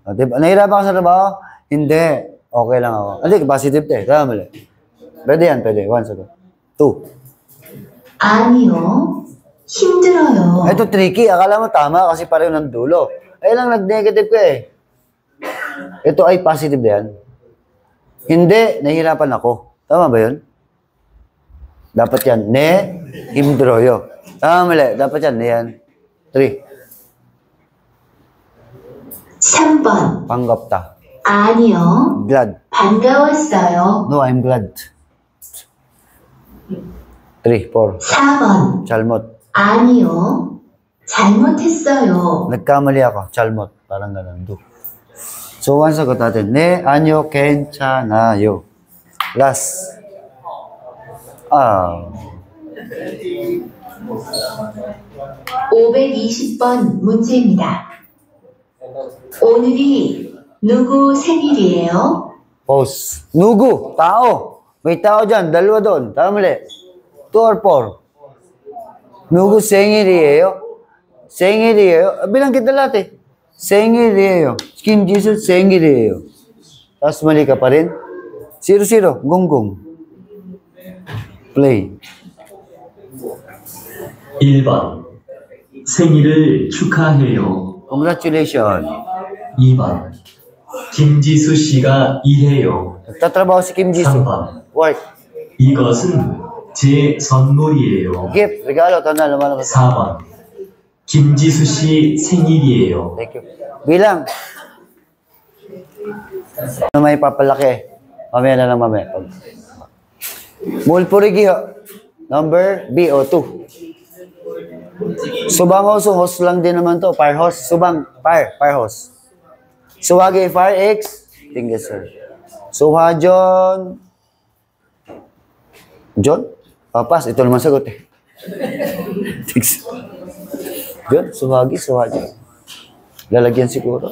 O, diba? Nahihirapan ka sa trabaho? Hindi. Okay lang ako. Hindi, positive to eh. Tama mali. Pwede yan, pwede. 1 sagot. 2. 아니요, 힘들어요. Ito tricky. Akala mo tama kasi pareho ng dulo. Ay lang nag-negative ka eh. Ito ay positive yan. Hindi, nahihirapan ako. Tama ba yun? Dapat yan. Ne, himdroyo. Tama mali. Dapat yan. Ne yan. 3. 3번. Panggapta. 아니요. Glad. 반가웠어요. No, I'm glad. 3, 4. 4번. Chalmot. 아니요. 잘못했어요. Nagkamali ako. Chalmot. Parang ganun. Do. So, one sagot natin. Ne, anyo, 괜찮아요. Last. 520번 문제입니다. 오늘이 누구 생일이에요? Pause. Nugu. Tao. May tao dyan. Dalawa doon. Tama mali. 2 or 4. Nugu 생일이에요. 생일이에요. Bilang kita lahat eh. 생일이에요. Kim Jesus 생일이에요. Tapos mali ka pa rin. 0-0. Gonggong. Play. 1번. 생일을 축하해요. Congratulations. 2번. 김지수 씨가 일해요. Nagtatrabaho si Kim Jisoo. 3번. Work. 이것은 제 선물이에요. Gift. Regalo. Ito na. Lumalabas. 4번. 김지수 씨 생일이에요. Thank you. Bilang. Ano may papalaki? Mamaya na lang mamaya. Mulpurigi ho. Number B o 2. Subang hoso. Host lang din naman to. Fire host. Subang. Fire. Fire host. Suwagi. Fire X. Tingga sir. Suhajon. John? Papas. Ito naman sagot eh. John. Suwagi. Suhajon. Lalagyan siguro.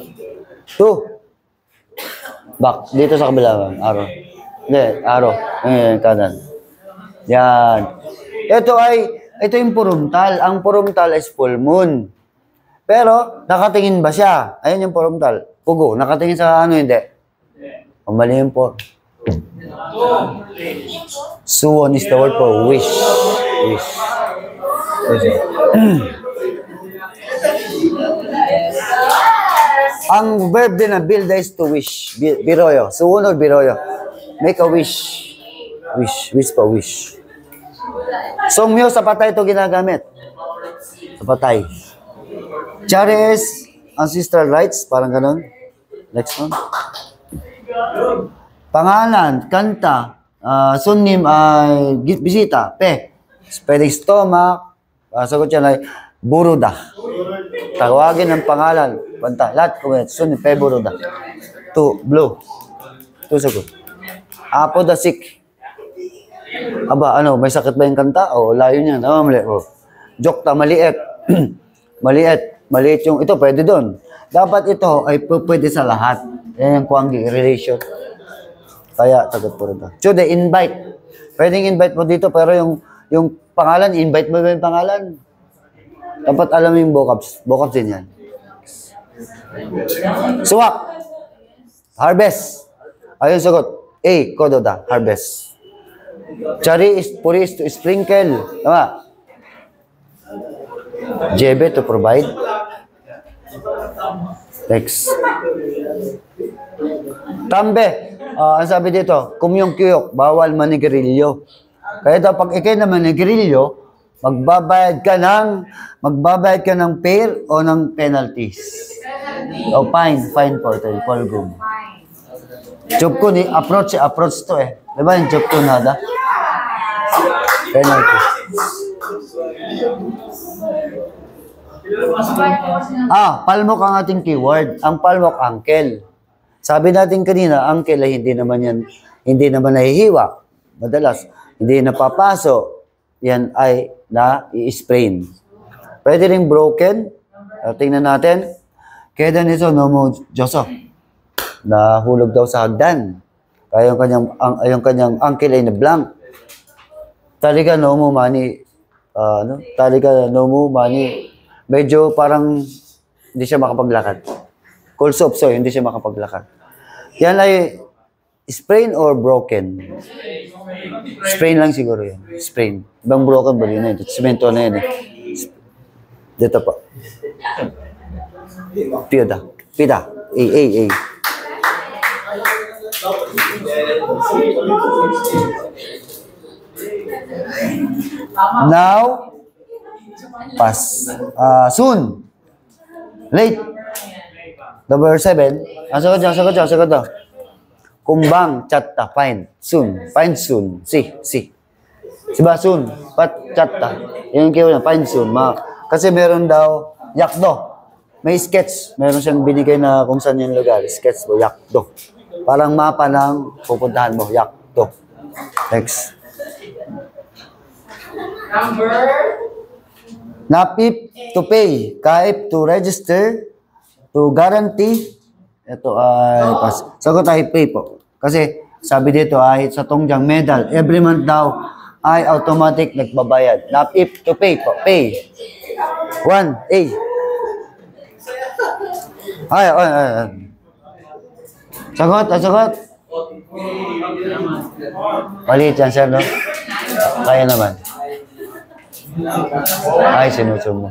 2. Back. Dito sa kabila. Arrow. Hindi. Arrow. Kanan. Yan. Ito yung purumtal. Ang purumtal is full moon. Pero, nakatingin ba siya? Ayun yung purumtal. Pugo. Nakatingin sa ano, hindi. Mali yung por. Suwon is the word for wish. Wish. Ang verb din na build is to wish. Biroyo. Suwon or biroyo. Make a wish. Wish. Wish pa wish. Songmyo sa patay ito ginagamit. Sa patay. Charis, ancestral rights. Parang ganun. Next one. Pangalan, kanta, sunim ay bisita, pe. Spelling stomach, sagot yan ay buruda. Tawagin ng pangalan, banta, lahat kumet, sunim, pe, buruda. 2, blue. 2 sagot. Apo da sick. Aba, ano, may sakit ba yung kanta? O, layo niyan. Mali. Jokta, maliit. Maliit yung, ito, pwede doon. Dapat ito ay pwede sa lahat. Yan yung kuwanggi, relation. Kaya, tagot po rin ito. So, the invite. Pwedeng invite mo dito, pero yung pangalan, invite mo ba yung pangalan? Dapat alam mo yung vocabs. Vocabs din yan. Suwak. Harvest. Ayun, sagot. A, kododa, harvest. Chari is puri is to sprinkle. Tama. Jebe to provide. Next. Tambe. Ang sabi dito, kumyong-kiyok, bawal manigarilyo. Kaya daw pag ikay na manigarilyo, magbabayad ka ng fare o ng penalties. O fine po ito, polgum. Job ko ni approach to eh. Diba yung job ko nada? Penalty. Palmok ang ating keyword. Ang palmok, uncle. Sabi natin kanina, uncle ay hindi naman nahihiwa. Madalas, hindi napapaso. Yan ay na-i-sprain. Pwede rin broken. Tingnan natin. Kaya nito, no mo, Joseph. Nahulog daw sa hagdan. Kaya yung kanyang uncle ay na-blank. Talaga no mo money. Talaga no mo money. Medyo parang hindi siya makapaglakad. Cold soap, so hindi siya makapaglakad. Yan ay sprain or broken? Sprain lang siguro yan. Sprain. Ibang broken ba yun? Semento na yan eh. Dito po. Pida. Pida. A. Now, pass. Soon. Late. Number 7. Sagot daw. Kumbang, chatta, find. Soon. Find soon. Si. Diba, soon. Chatta. Yung kiyo na, find soon. Kasi meron daw, yakdo. May sketch. Meron siyang binigay na kung saan yung lugar. Sketch mo, yakdo. Parang mapa ng pupuntahan mo, yakdo. Next. Napip to pay. Kaip to register. To guarantee. Ito ay pass. Sagot ay pay po. Kasi sabi dito ay sa Tongjang medal. Every month daw ay automatic nagbabayad. Napip to pay po. Pay. 1. A. Ay. Sagot. Palit yan, sir, no? Kaya naman. Ay, sinusum mo.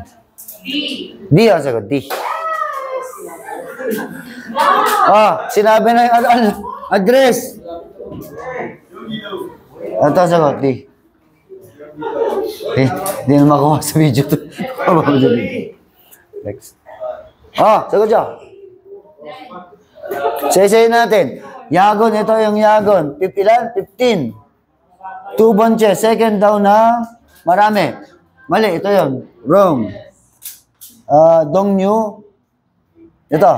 D ang sagot. D. Sinabi na yung address. Ito sagot. D. Hindi na makuha sa video to. Next. Sagot siya. Say natin. Yagon, ito yung Yagon. Ilan? 15. 2 bonche. Second daw na marami. Mali, ito yun. Wrong. Dongyu. Ito.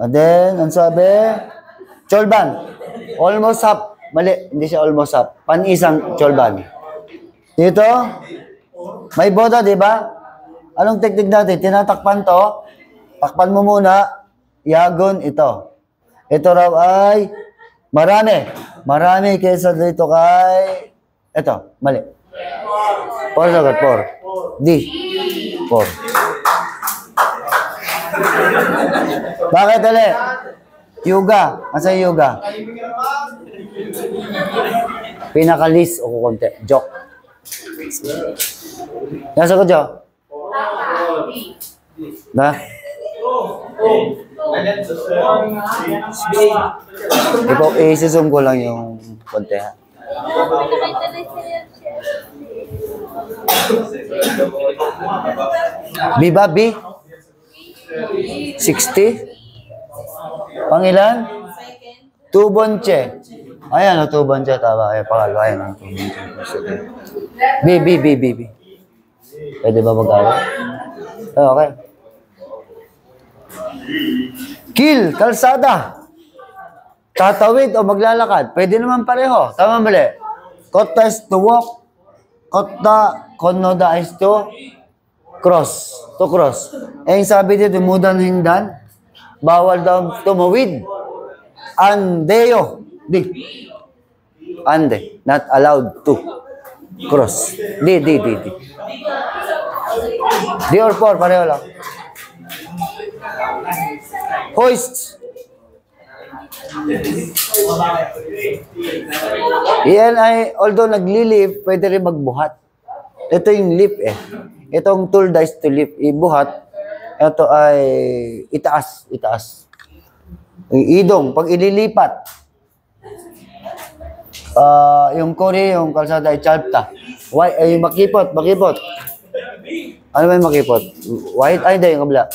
And then, ang sabi? Cholban. Almost up. Mali, hindi siya almost up. Pan-isang Cholban. Dito. May boda, di ba? Anong teknik natin? Tinatakpan to. Takpan mo muna. Yagon, ito. Ito raw ay marami. Marami kaysa dito kay... Ito, mali. 4 sagot, 4. D. 4. Bakit ulit? Yuga. Asa yuga? Pinakalis o kukunti. Joke. Yan sagot, Jo. Na? I-zoom ko lang yung konti, ha? B ba? B? 60? Pangilan? 2 bonche. Ayan, 2 bonche. Tama. Ayan, pangalawa. Ayan, 2 bonche. B. Pwede ba mag-aral? Okay. Kill, kalsada. Tatawid o maglalakad. Pwede naman pareho. Tama mali. Kotta is to walk. Kotta, konoda is to cross. To cross. Yung sabi dito, mudan hingdan. Bawal daw tumawid. Andeo. D. Ande. Not allowed to cross. D. D or 4, pareho lang. Hoist. Yan ay, although naglilip, pwede rin magbuhat. Ito yung lip eh. Itong tool dice to lift, ibuhat. Ito ay itaas. Yung idong, pag ililipat. Yung kori, yung kalsada ay chalpta. Ay, makipot. Ano ba yung makipot? White? Ay, hindi, yung kabila.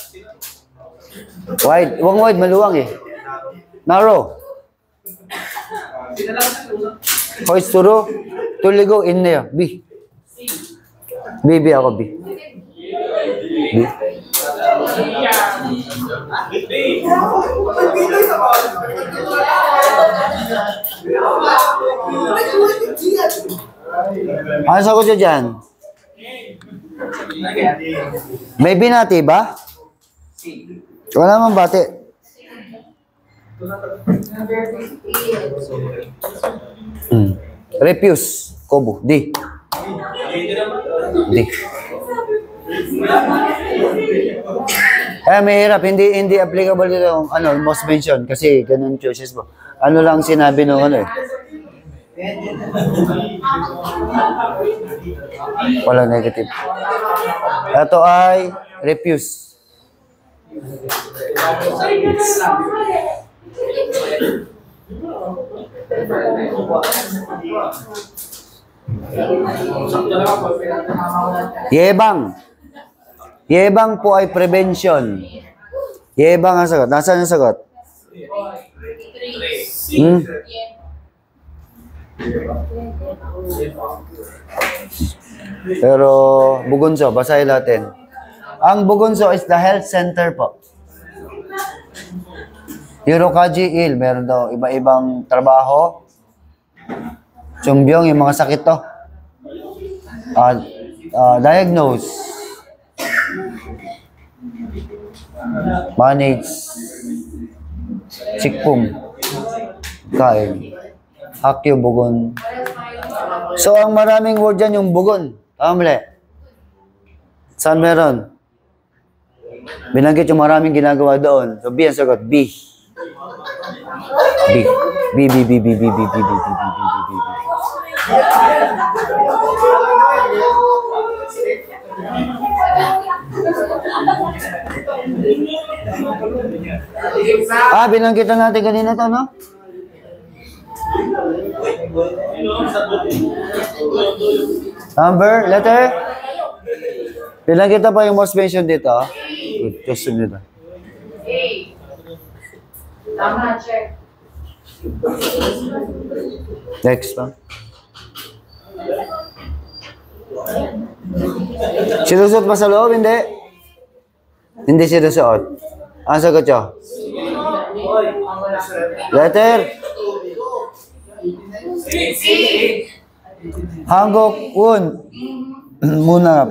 Wide. Huwag wide, maluwang eh. Narrow. Hoist turo. Tuligo in there. B. B ako, B. Ano sagot nyo dyan? May binati ba? Wala naman bati. Refuse. Kobo. D. May hirap. Hindi applicable dito yung most mentioned kasi ganun choices mo. Ano lang sinabi nung Walang negative. Ito ay refuse. Yebang. Yebang po ay prevention. Yebang ang sagot. Nasaan ang sagot? Pero Bugunso, basahin natin. Ang Bugunso is the health center po. Hirokaji Il, meron daw iba-ibang trabaho. Chumbyong, yung mga sakit to. Diagnose. Manage. Sikpum. Kain. Hakyo, bugon. So, ang maraming word dyan yung bugon. Tama mali. Saan meron? Binanggit yung maraming ginagawa doon. So, B ang sagot. B. B. B, B, B, B, B, B, B, B, B, B, B, B, B. Binanggit na natin kanina to, no? Number, letter? Binanggit na pa yung most mentioned dito. Good question dito. Tama, check. Next pa. Sinusuot pa sa loob? Hindi. Hindi sinusuot. Ang sagot nyo? Letter? Hanggok un. Muna.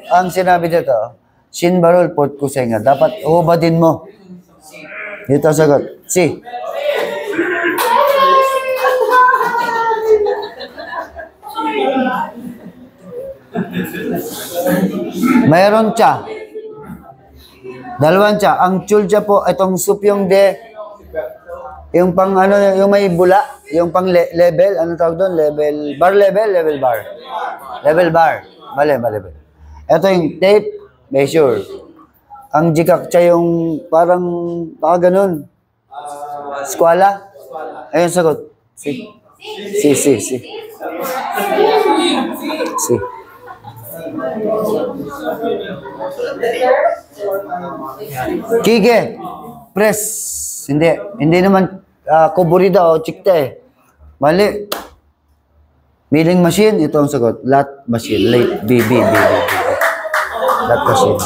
Ang sinabi dito, Shinbarul pot kusenga. Dapat hubadin mo. Dito ang sagot. Si. Mayroon siya. Dalawang siya. Ang chulcha po, itong supyong de, yung pang ano, yung may bula, yung pang level, ano tawag doon? Level bar. Level bar. Mali. Ito yung tape measure. Ang jikak siya yung parang, ganun. Skwala. Ayun sagot. Si. Kige. Press. Hindi naman kuburida o chikta eh. Mali. Milling machine, ito ang sagot. Lat machine. Late. B. Lat machine.